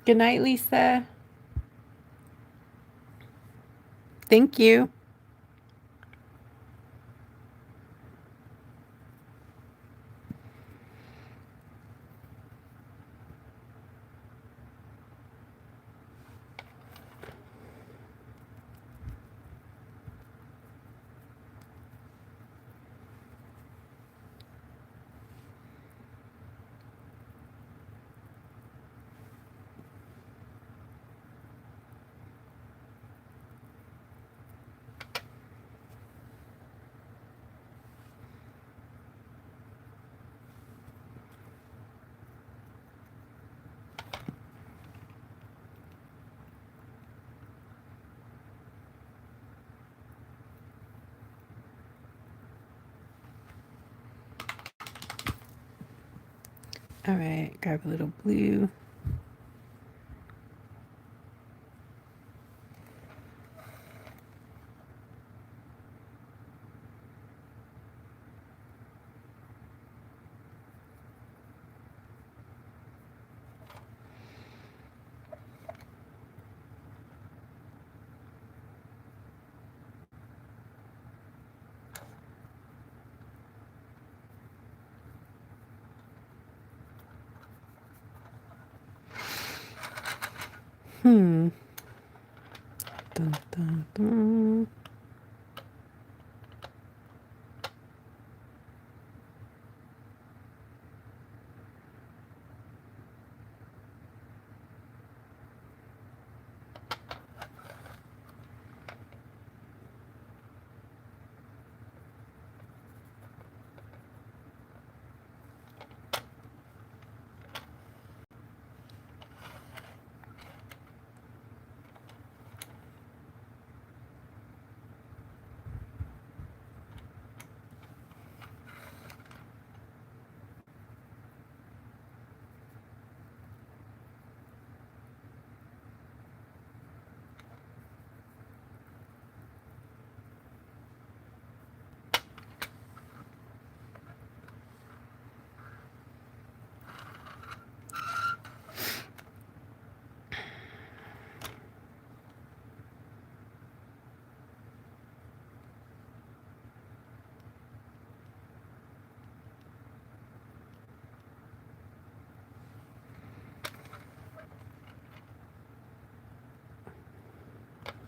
Good night, Lisa. Thank you. All right, grab a little blue. Dun, dun, dun.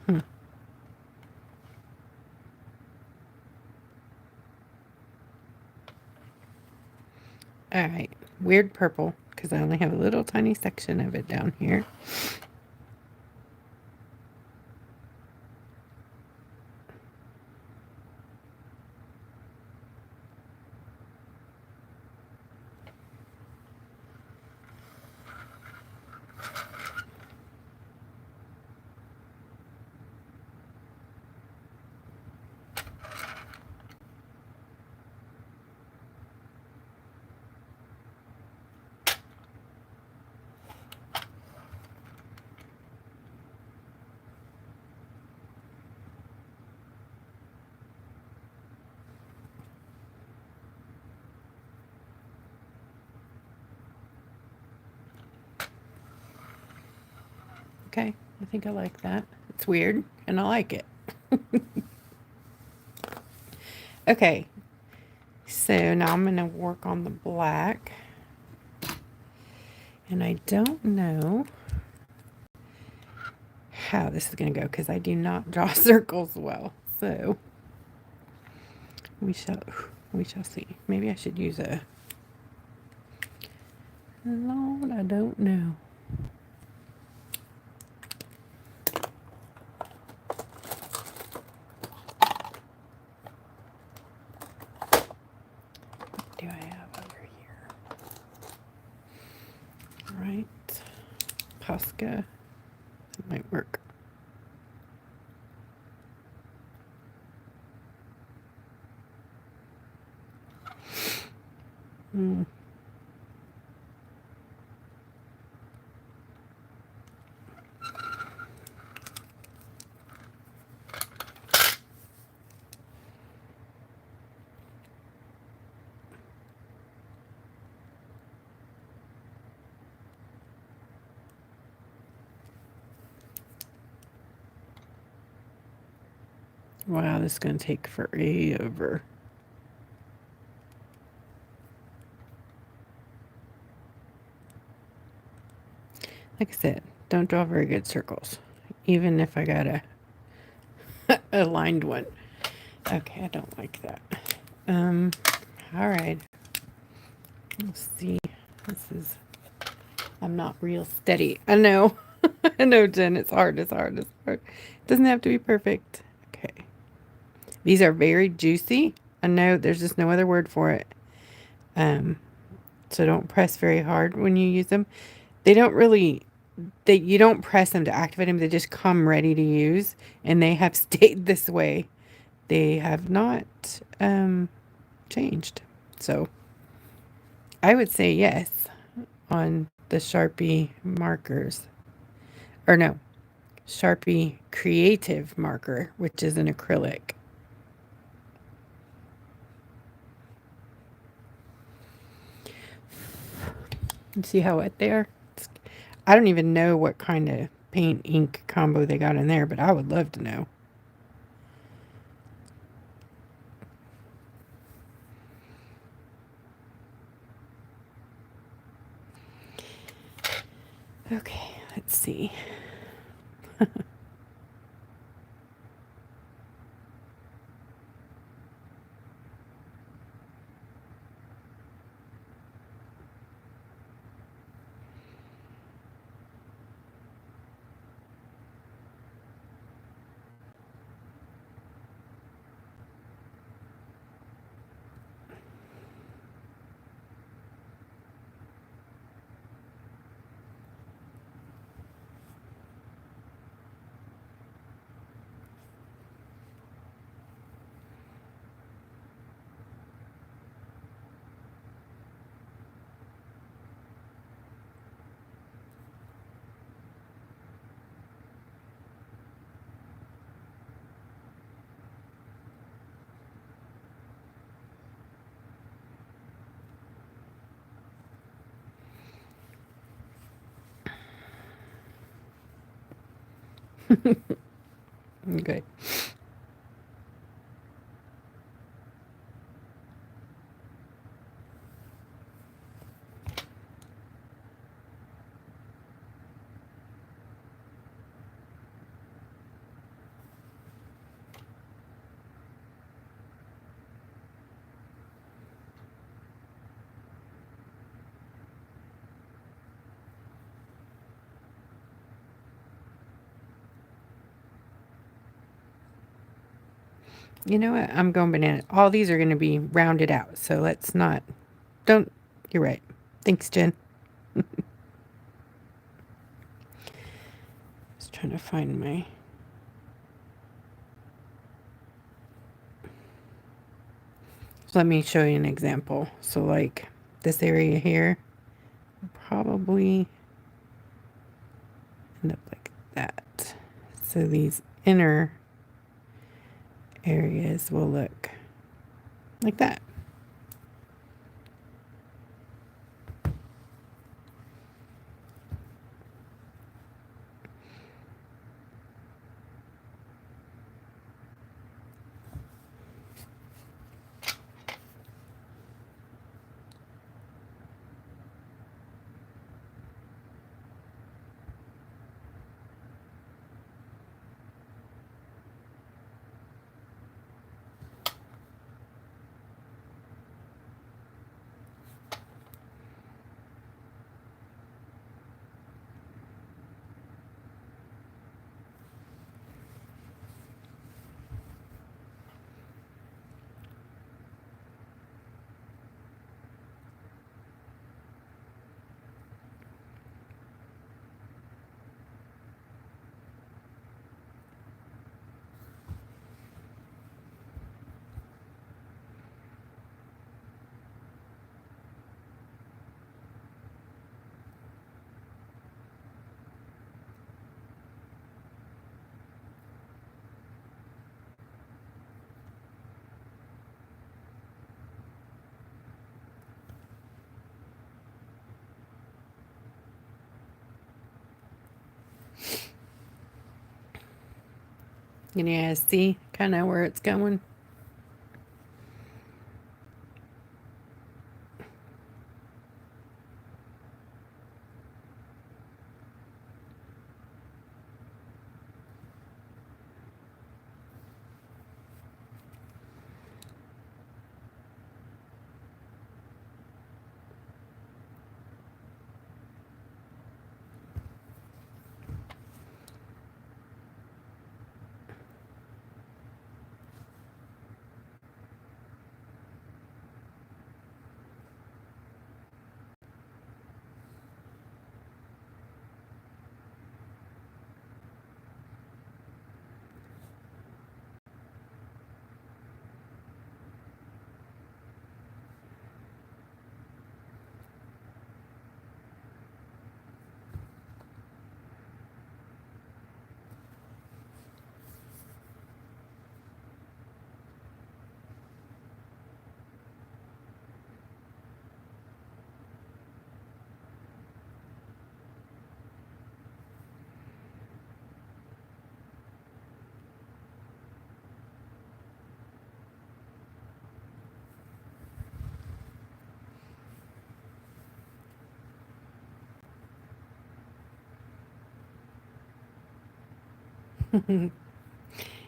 All right, weird purple, because I only have a little tiny section of it down here. Okay, I think I like that. It's weird, and I like it. Okay, so now I'm going to work on the black. And I don't know how this is going to go because I do not draw circles well. So we shall see. Maybe I should use a... Lord, I don't know. What do I have over here? Right. Posca. That might work. Wow, this is going to take forever. Like I said, don't draw very good circles, even if I got a aligned one. Okay, I don't like that. All right. Let's see. I'm not real steady. I know. I know, Jen. It's hard. It's hard. It's hard. It doesn't have to be perfect. Okay. These are very juicy. I know there's just no other word for it. So don't press very hard when you use them. They don't really, you don't press them to activate them. They just come ready to use, and they have stayed this way. They have not changed. So I would say yes on the Sharpie markers. Or no, Sharpie Creative marker, which is an acrylic. You see how wet they are? I don't even know what kind of paint ink combo they got in there, but I would love to know. Okay, let's see. Good. You know what? I'm going banana. All these are going to be rounded out. So let's not. Don't. You're right. Thanks, Jen. Just trying to find my. So let me show you an example. So like this area here, probably end up like that. So these inner areas will look like that. You guys see kind of where it's going?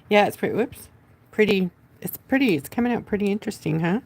Yeah, it's pretty. Whoops, pretty. It's pretty. It's coming out pretty interesting, huh?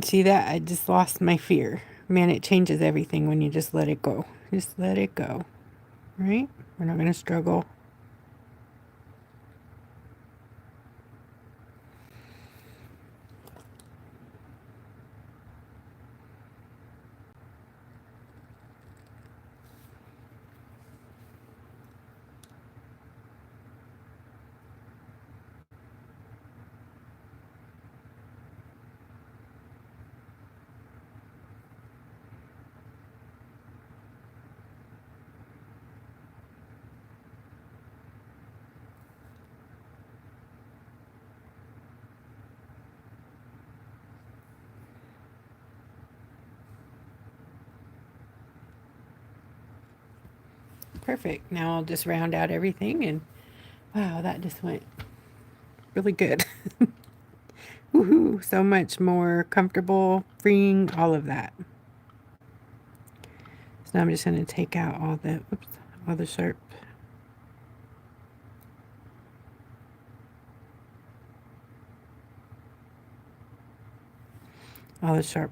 See that? I just lost my fear. Man, it changes everything when you just let it go. Just let it go, right? We're not going to struggle. Perfect. Now I'll just round out everything, and wow, that just went really good. Woohoo, so much more comfortable, freeing, all of that. So now I'm just going to take out all the, oops, all the sharp,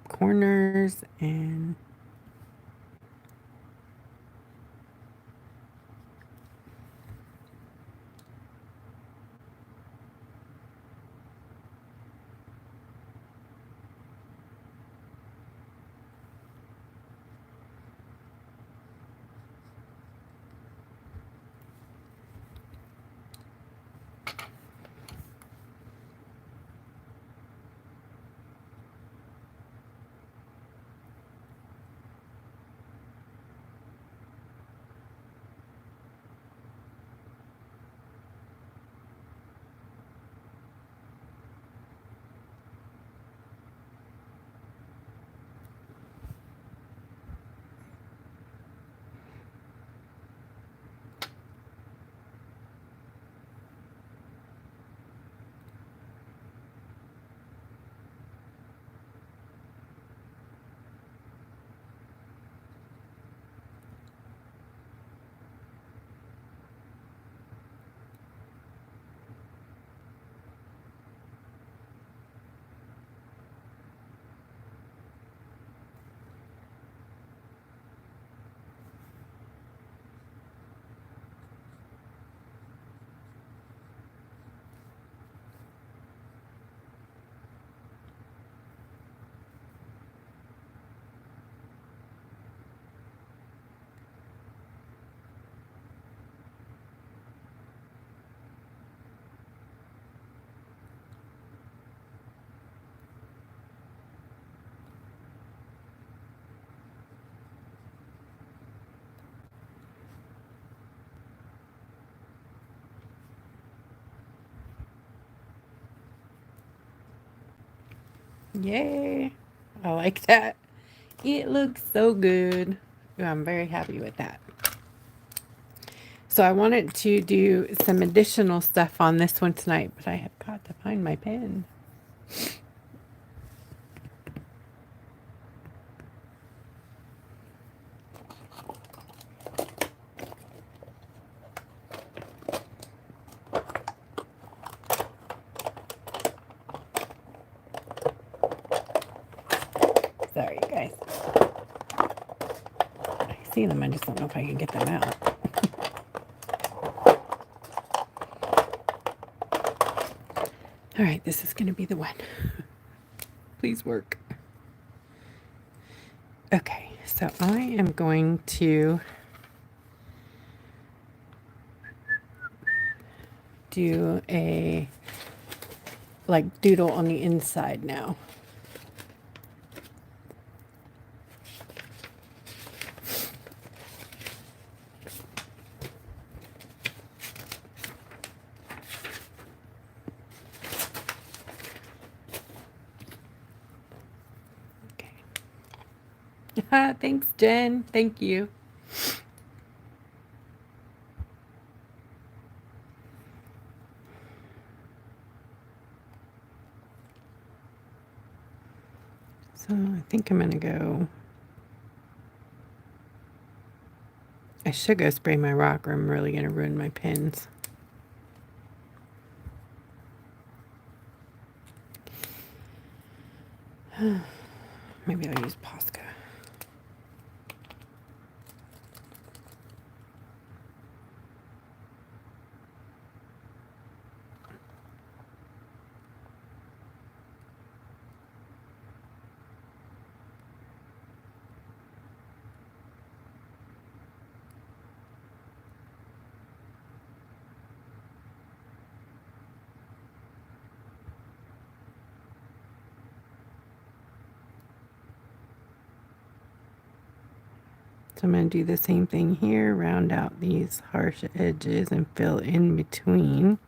corners, and yay! I like that. It looks so good. I'm very happy with that. So I wanted to do some additional stuff on this one tonight, but I have got to find my pen. Sorry, guys. I see them, I just don't know if I can get them out. All right, this is going to be the one. Please work. Okay, so I am going to do a like doodle on the inside now. Thanks, Jen. Thank you. So I think I'm going to go. I should go spray my rock, or I'm really going to ruin my pens. Maybe I'll use Posca. So I'm going to do the same thing here, round out these harsh edges and fill in between.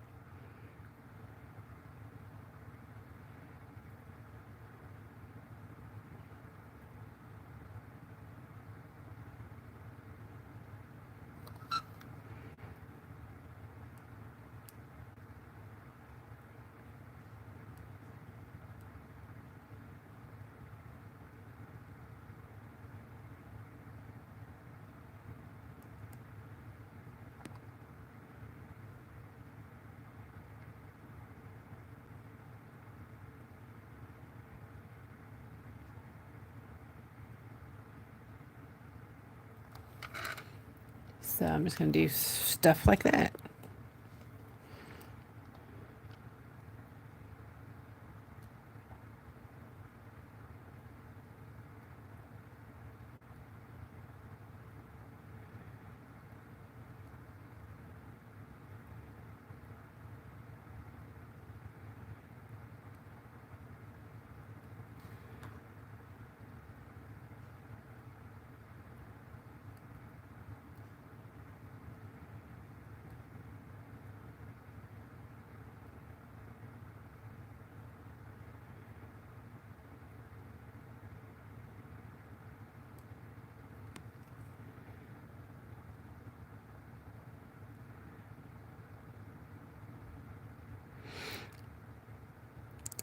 So I'm just going to do stuff like that.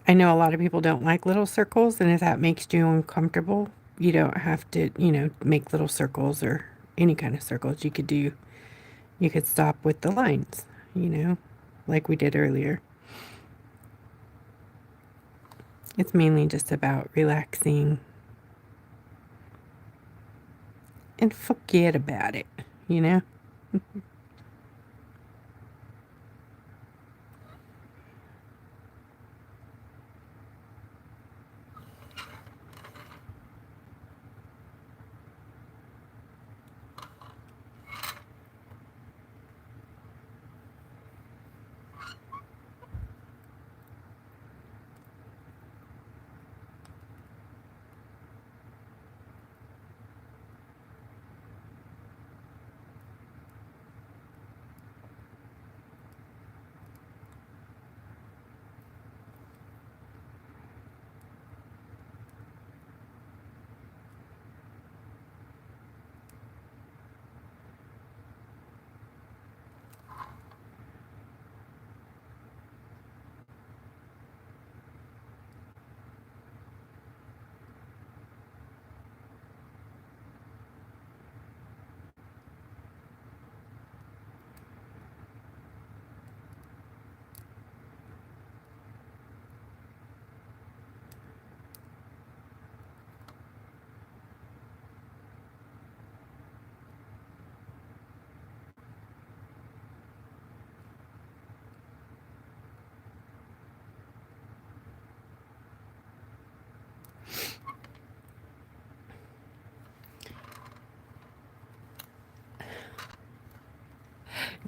I know a lot of people don't like little circles, and if that makes you uncomfortable, you don't have to, make little circles or any kind of circles. You could stop with the lines, like we did earlier. It's mainly just about relaxing and forget about it.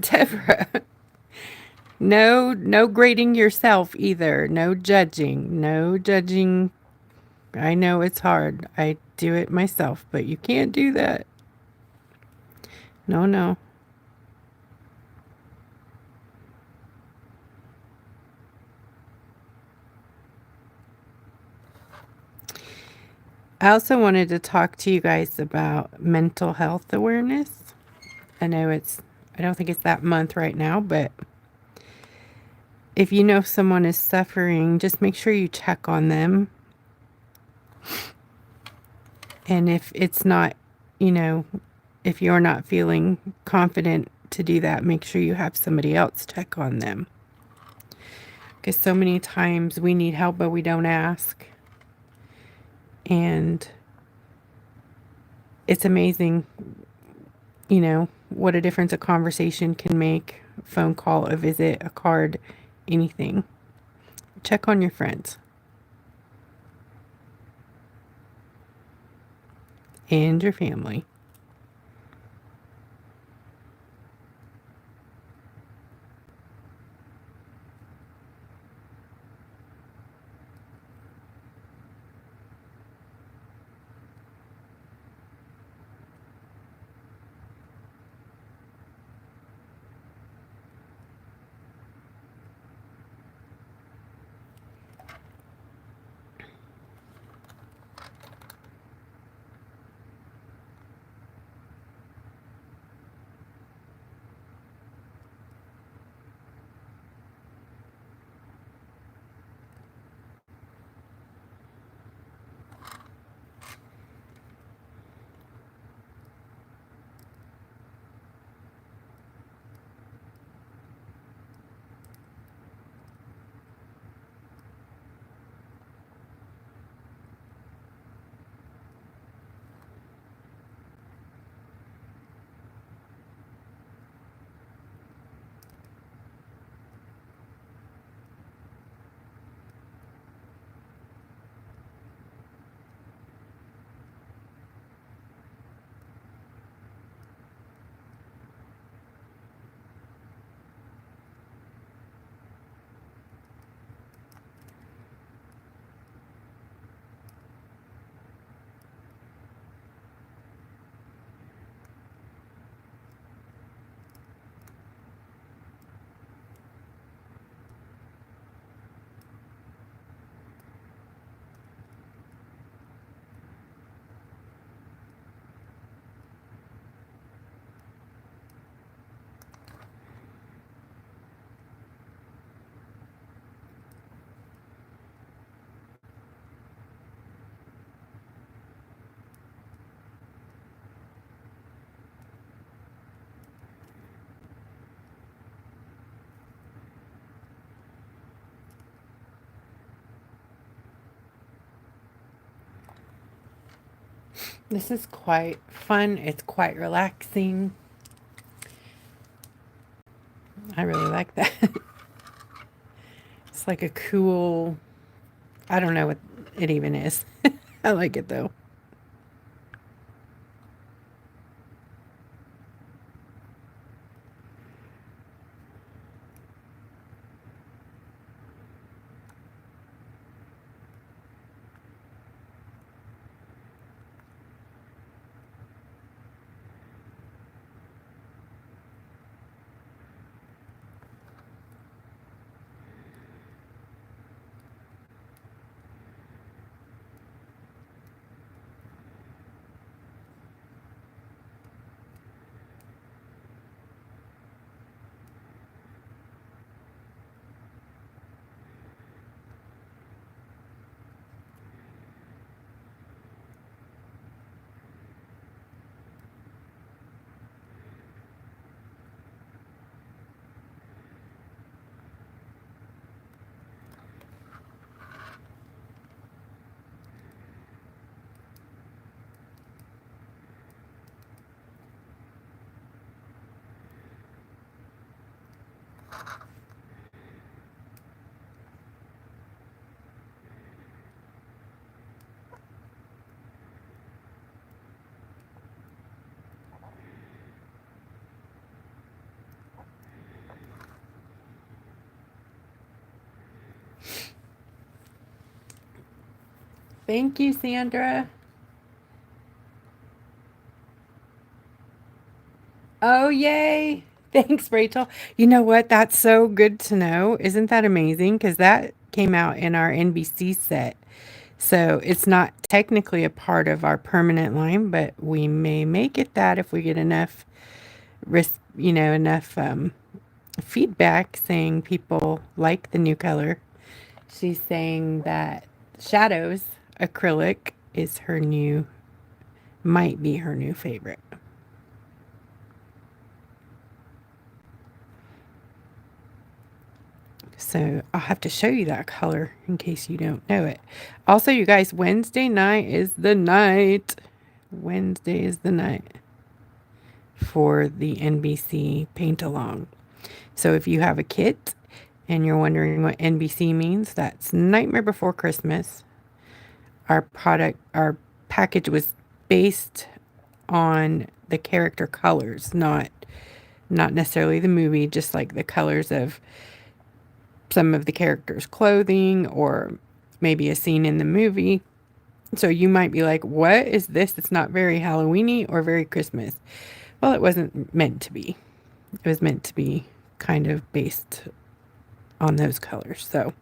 Deborah, no grading yourself either. No judging. No judging. I know it's hard. I do it myself, but you can't do that. No, no. I also wanted to talk to you guys about mental health awareness. I know I don't think it's that month right now, but if you know someone is suffering, just make sure you check on them. And if it's not, if you're not feeling confident to do that, make sure you have somebody else check on them. Because so many times we need help, but we don't ask. And it's amazing, what a difference a conversation can make. A phone call, a visit, a card, anything. Check on your friends and your family. This is quite fun. It's quite relaxing. I really like that. It's like a cool, I don't know what it even is. I like it though. Thank you, Sandra. Oh, yay. Thanks, Rachel. You know what? That's so good to know. Isn't that amazing? Because that came out in our NBC set. So it's not technically a part of our permanent line, but we may make it that if we get enough enough feedback saying people like the new color. She's saying that Shadows acrylic is her new, might be her new favorite. So I'll have to show you that color in case you don't know it. Also, you guys, Wednesday night is the night. Wednesday is the night for the NBC paint along. So if you have a kit and you're wondering what NBC means, that's Nightmare Before Christmas. Our package was based on the character colors, not necessarily the movie, just like the colors of some of the characters' clothing or maybe a scene in the movie. So you might be like, what is this? It's not very Halloweeny or very Christmas. Well, it wasn't meant to be. It was meant to be kind of based on those colors. So,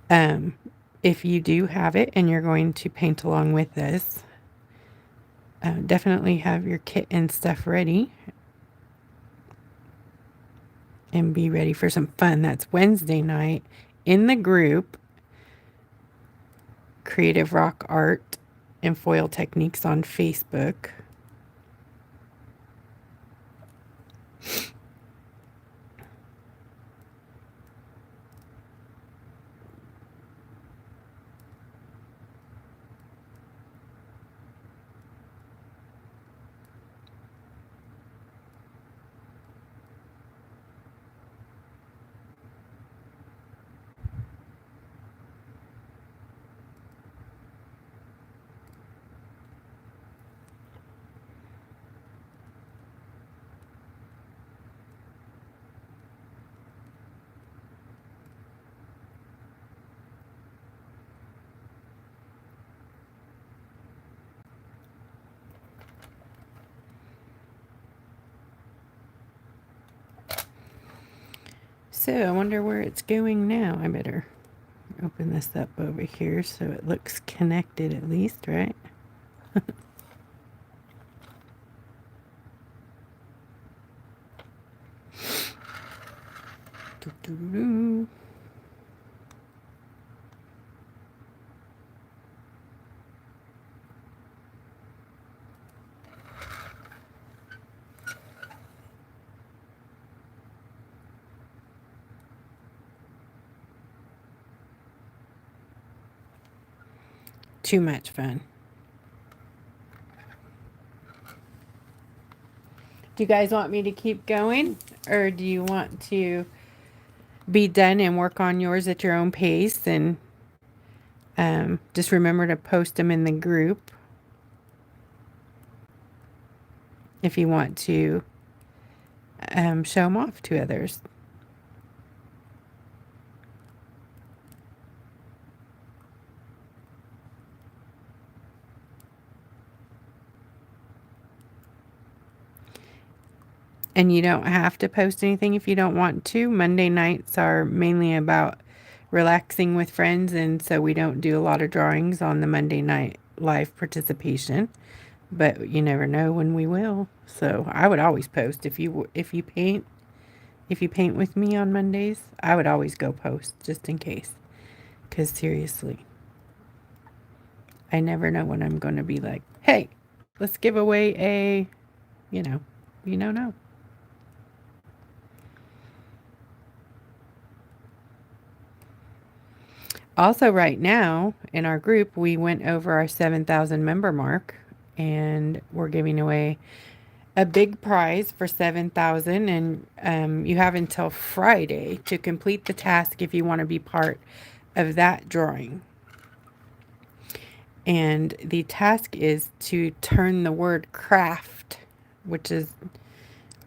um, if you do have it and you're going to paint along with this, definitely have your kit and stuff ready and be ready for some fun. That's Wednesday night in the group Creative Rock Art and Foil Techniques on Facebook. So I wonder where it's going now. I better open this up over here so it looks connected at least, right? Doo-doo-doo. Too much fun. Do you guys want me to keep going, or do you want to be done and work on yours at your own pace? And just remember to post them in the group if you want to show them off to others. And you don't have to post anything if you don't want to. Monday nights are mainly about relaxing with friends, and so we don't do a lot of drawings on the Monday night live participation. But you never know when we will. So I would always post if you paint with me on Mondays. I would always go post just in case. 'Cause seriously, I never know when I'm going to be like, hey, let's give away a, you don't know. Also, right now in our group, we went over our 7,000 member mark, and we're giving away a big prize for 7,000. And you have until Friday to complete the task if you want to be part of that drawing. And the task is to turn the word craft, which is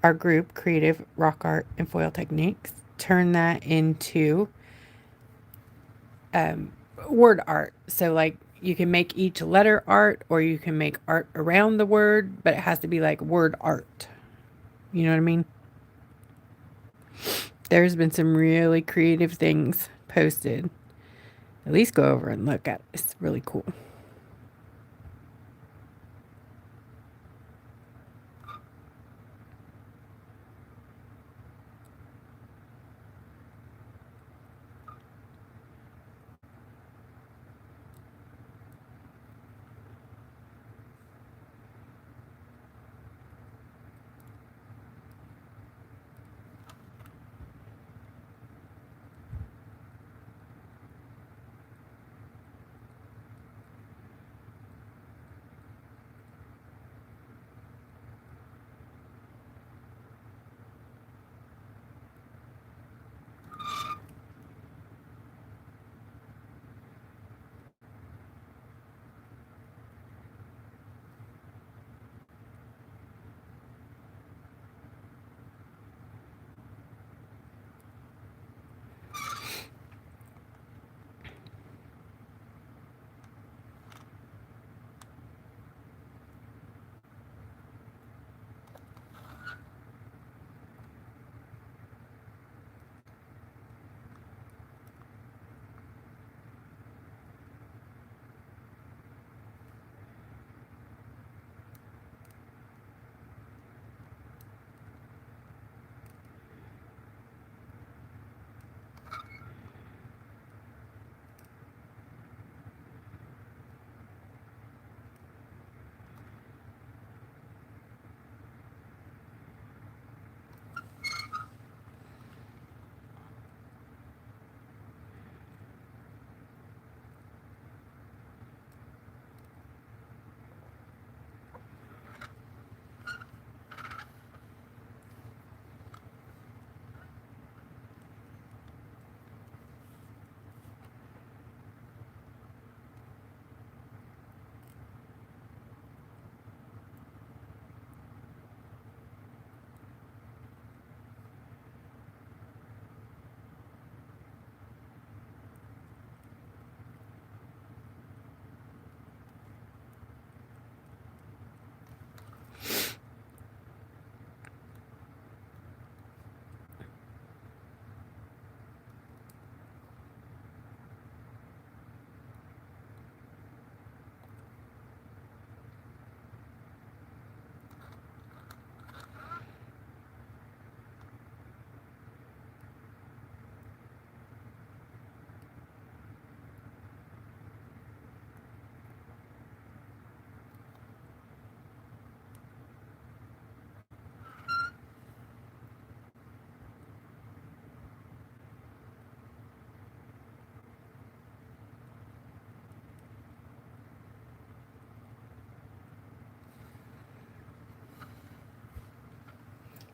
our group, Creative Rock Art and Foil Techniques, turn that into word art. So like you can make each letter art, or you can make art around the word, but it has to be like word art. You know what I mean? There's been some really creative things posted. At least go over and look at it. It's really cool.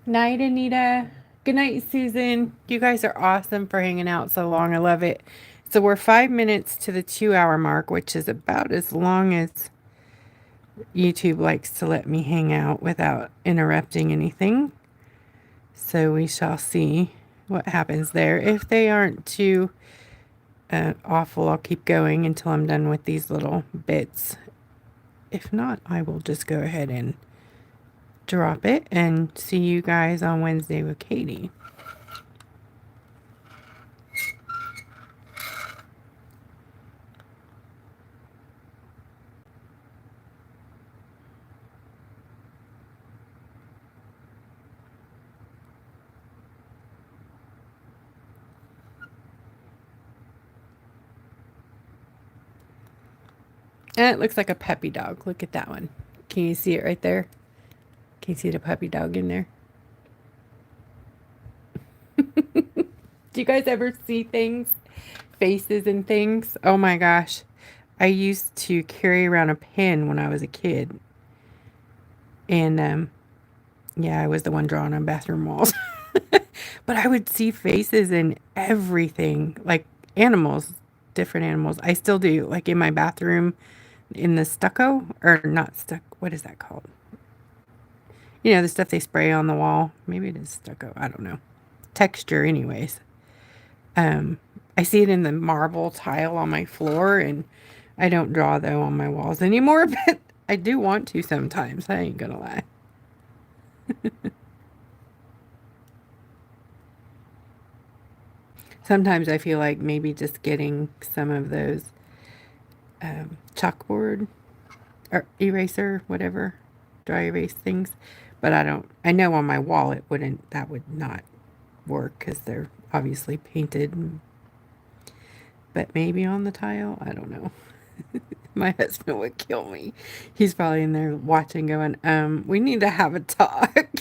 Night, Anita. Good night, Susan. You guys are awesome for hanging out so long. I love it. So we're 5 minutes to the 2 hour mark, which is about as long as YouTube likes to let me hang out without interrupting anything. So we shall see what happens there. If they aren't too awful, I'll keep going until I'm done with these little bits. If not, I will just go ahead and drop it and see you guys on Wednesday with Katie. And it looks like a puppy dog. Look at that one. Can you see it right there? Can you see the puppy dog in there? Do you guys ever see things? Faces and things? Oh my gosh. I used to carry around a pen when I was a kid. And yeah, I was the one drawing on bathroom walls. But I would see faces in everything, like animals, different animals. I still do, like in my bathroom, in the stucco, or not stuck. What is that called? You know, the stuff they spray on the wall. Maybe it is stucco. I don't know. Texture, anyways. I see it in the marble tile on my floor, and I don't draw though on my walls anymore, but I do want to sometimes. I ain't gonna lie. Sometimes I feel like maybe just getting some of those chalkboard or eraser, whatever, dry erase things. But I know on my wall that would not work because they're obviously painted. But maybe on the tile, I don't know. My husband would kill me. He's probably in there watching going, we need to have a talk.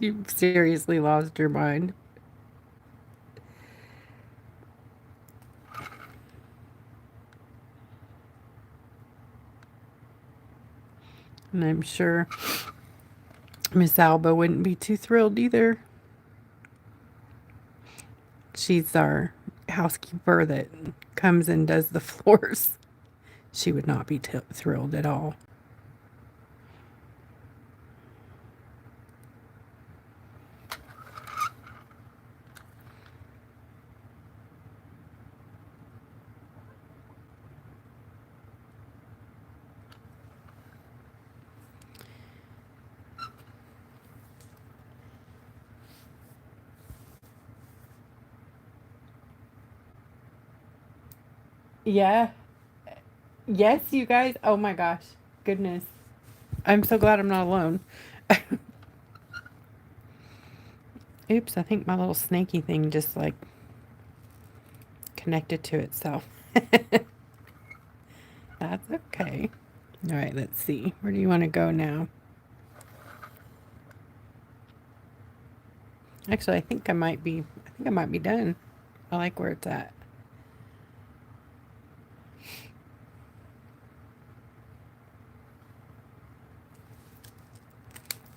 You seriously lost your mind. And I'm sure Miss Alba wouldn't be too thrilled either. She's our housekeeper that comes and does the floors. She would not be thrilled at all. Yeah. Yes, you guys. Oh my gosh. Goodness. I'm so glad I'm not alone. Oops, I think my little snaky thing just like connected to itself. That's okay. All right, let's see. Where do you want to go now? Actually, I think I might be done. I like where it's at.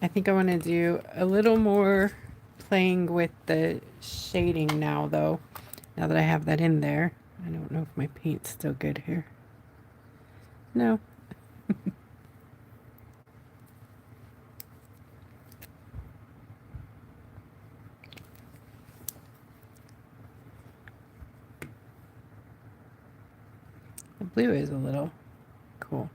I think I want to do a little more playing with the shading now, though. Now that I have that in there. I don't know if my paint's still good here. No. The blue is a little cool.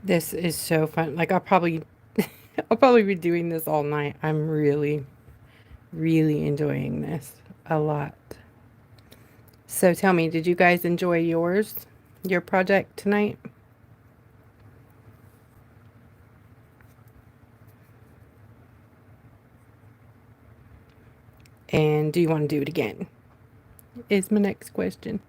This is so fun. Like I'll probably I'll probably be doing this all night. I'm really, really enjoying this a lot. So tell me, did you guys enjoy your project tonight? And do you want to do it again? Is my next question.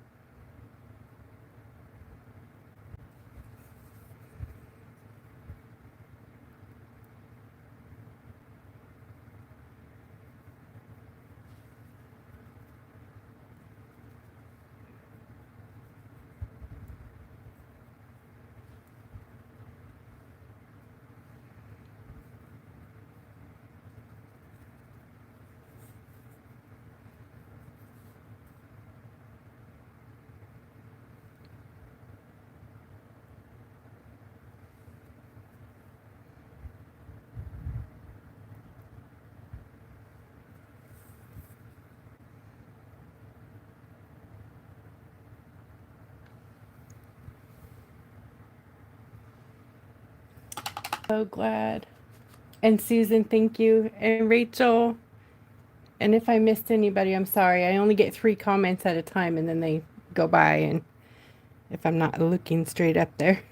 So glad. And Susan, thank you. And Rachel. And if I missed anybody, I'm sorry. I only get 3 comments at a time and then they go by, and if I'm not looking straight up there.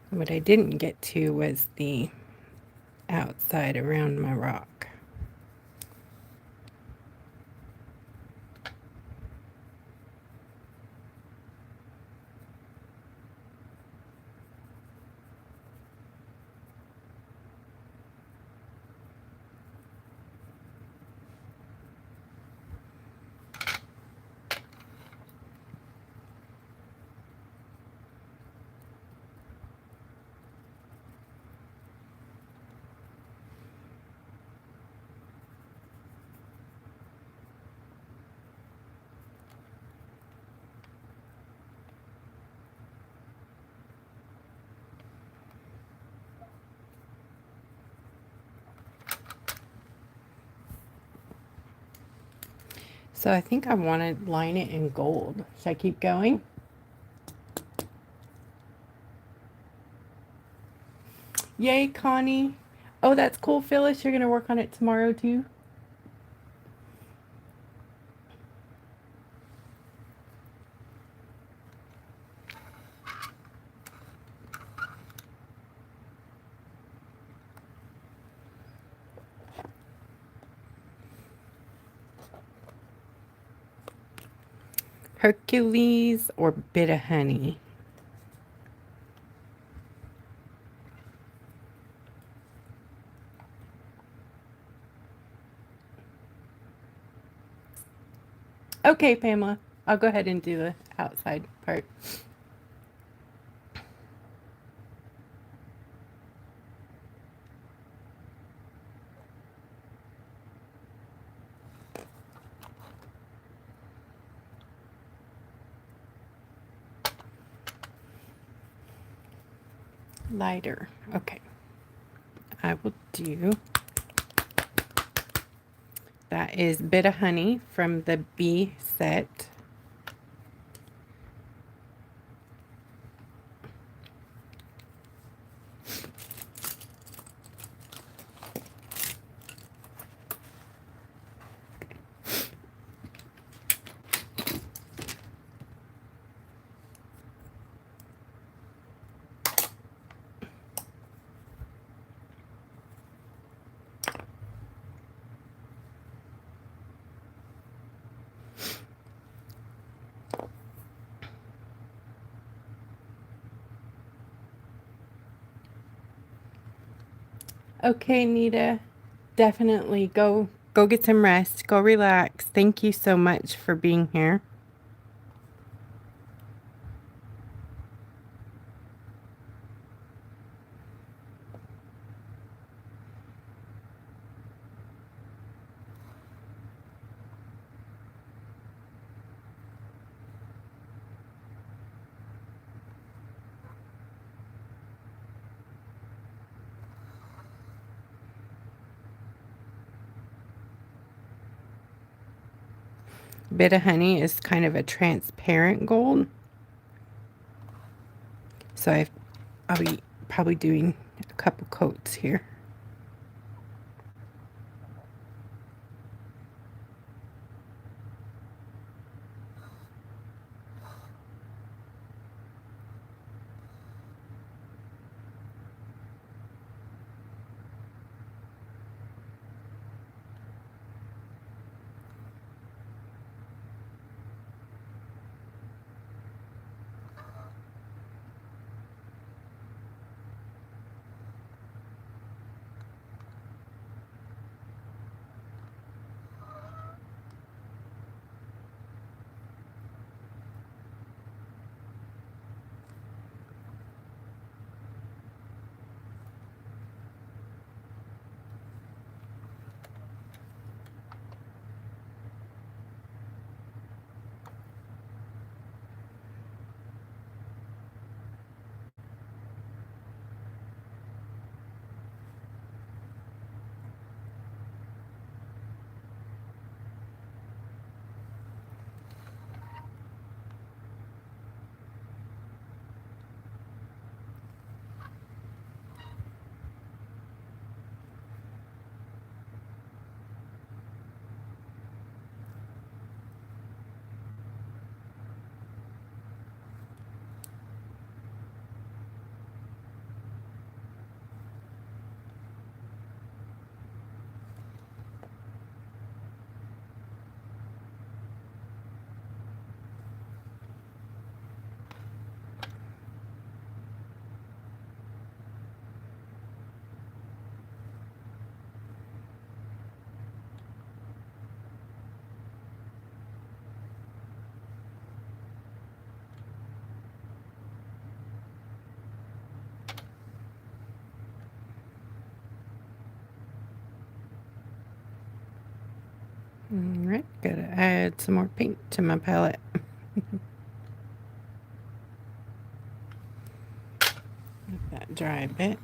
What I didn't get to was the outside around my rock. So I think I want to line it in gold. Should I keep going? Yay, Connie. Oh, that's cool, Phyllis. You're going to work on it tomorrow too? Hercules or bit of honey? Okay, Pamela. I'll go ahead and do the outside part. Lighter. Okay. I will do. That is Bit of Honey from the B set. Okay, Nita. Definitely go get some rest. Go relax. Thank you so much for being here. Bit of Honey is kind of a transparent gold. So I'll be probably doing a couple coats here. Alright, gotta add some more paint to my palette. Let that dry a bit.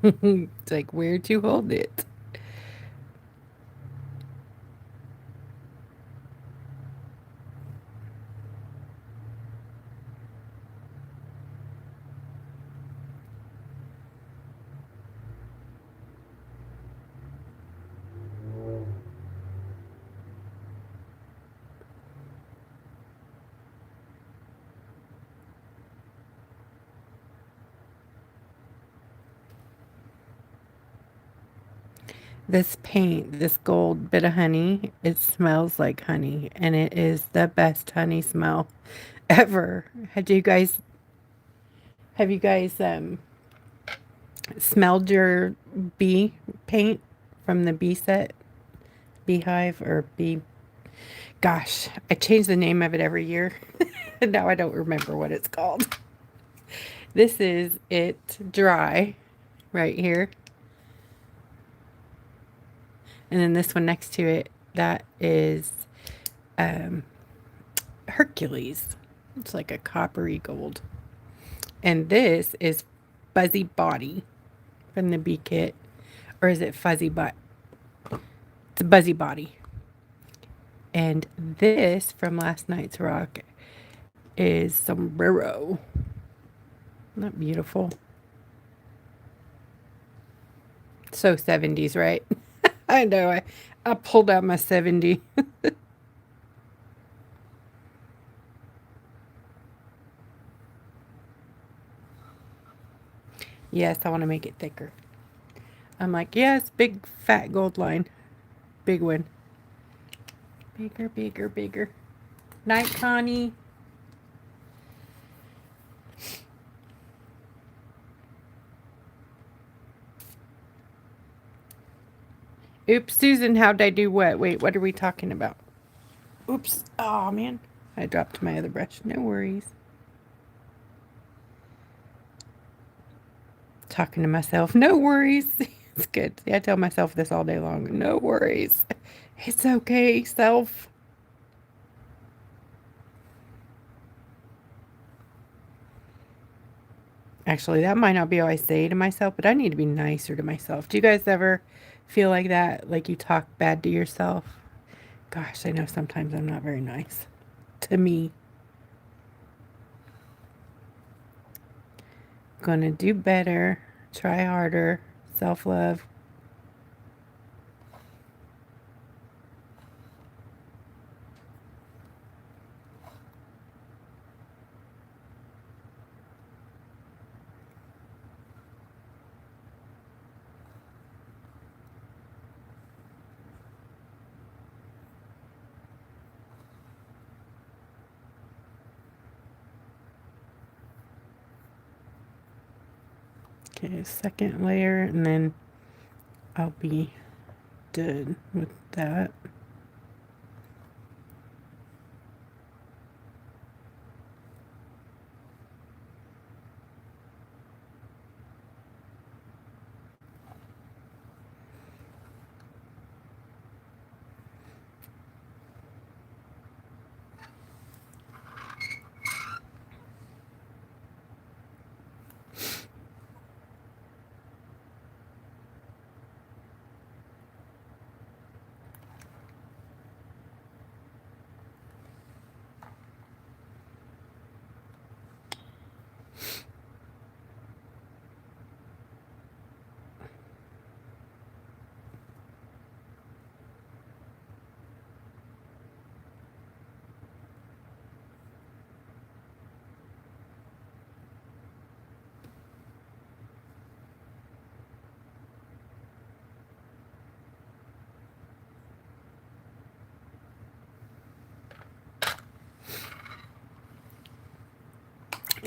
It's like, where'd you hold it? This paint, this gold Bit of Honey, it smells like honey, and it is the best honey smell ever. Have you guys smelled your bee paint from the bee set? Beehive or bee? Gosh, I change the name of it every year. And now I don't remember what it's called. This is it dry right here. And then this one next to it, that is Hercules. It's like a coppery gold. And this is Fuzzy Body from the Bee Kit. Or is it Fuzzy Butt? It's Buzzy Body. And this from last night's rock is Sombrero. Isn't that beautiful? So 70s, right? I know. I pulled out my 70. Yes, I want to make it thicker. I'm like, yes, big fat gold line. Big one. Bigger, bigger, bigger. Night, Connie. Oops, Susan, how'd I do what? Wait, what are we talking about? Oops. Oh, man. I dropped my other brush. No worries. Talking to myself. No worries. It's good. See, I tell myself this all day long. No worries. It's okay, self. Actually, that might not be how I say to myself, but I need to be nicer to myself. Do you guys ever feel like that? Like you talk bad to yourself? Gosh, I know sometimes I'm not very nice to me. Gonna do better. Try harder. Self-love. Okay, second layer, and then I'll be done with that.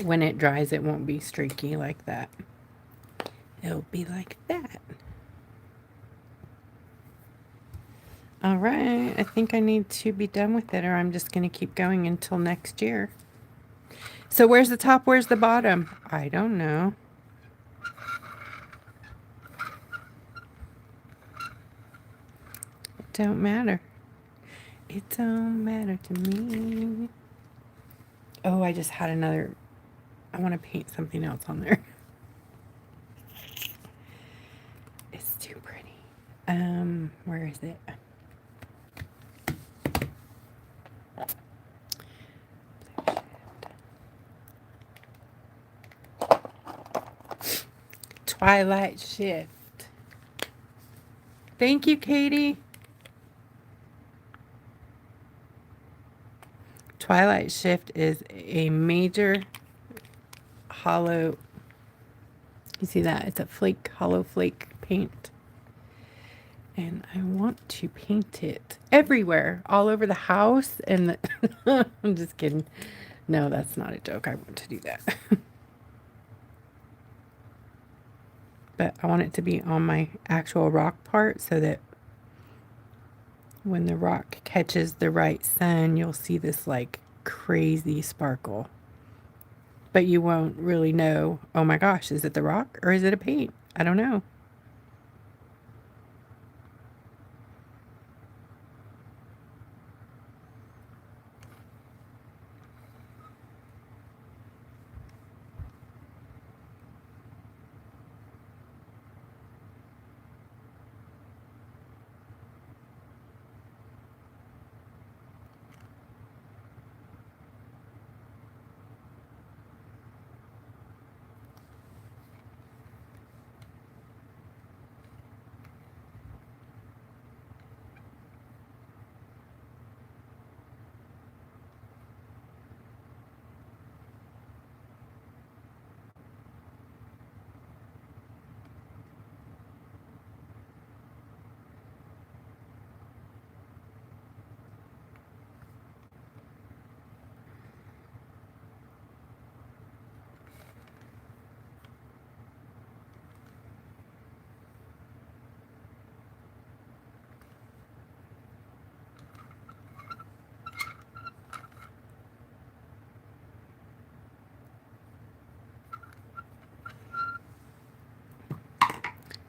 When it dries, it won't be streaky like that. It'll be like that. All right, I think I need to be done with it, or I'm just going to keep going until next year. So where's the top, where's the bottom? I don't know. It don't matter. It don't matter to me. Oh, I just had another, I want to paint something else on there. It's too pretty. Where is it? Twilight Shift. Thank you, Katie. Twilight Shift is a major hollow, you see that? It's a flake, hollow flake paint. And I want to paint it everywhere, all over the house. And I'm just kidding. No, that's not a joke. I want to do that. But I want it to be on my actual rock part so that when the rock catches the right sun, you'll see this like crazy sparkle. But you won't really know, oh my gosh, is it the rock or is it a paint? I don't know.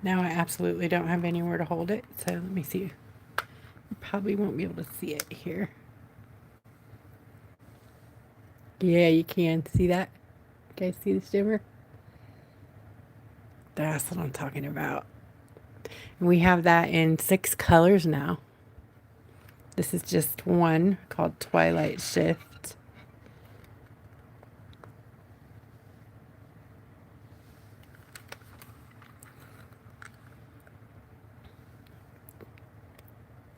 Now I absolutely don't have anywhere to hold it, so let me see. You probably won't be able to see it here. Yeah, you can. See that? You guys see the shimmer? That's what I'm talking about. And we have that in 6 colors now. This is just one called Twilight Shift.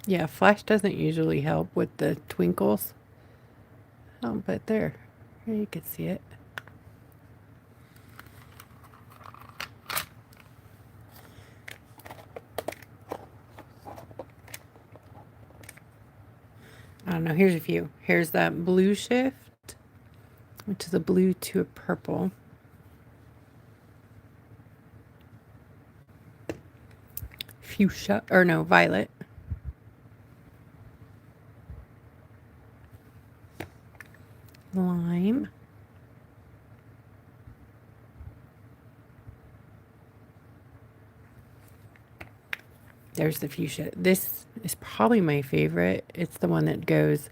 Yeah, flash doesn't usually help with the twinkles. Oh, but there. Here you can see it. I don't know. Here's a few. Here's that blue shift, which is a blue to a purple. Fuchsia, or no, violet. Lime. There's the fuchsia. This is probably my favorite. It's the one that goes,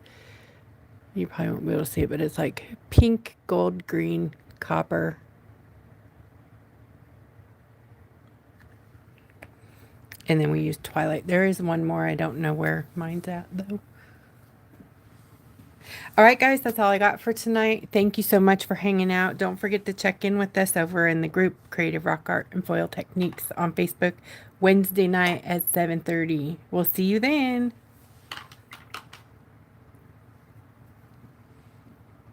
you probably won't be able to see it, but it's like pink, gold, green, copper. And then we use Twilight. There is one more. I don't know where mine's at, though. All right, guys, that's all I got for tonight. Thank you so much for hanging out. Don't forget to check in with us over in the group Creative Rock Art and Foil Techniques on Facebook Wednesday night at 7:30. We'll see you then.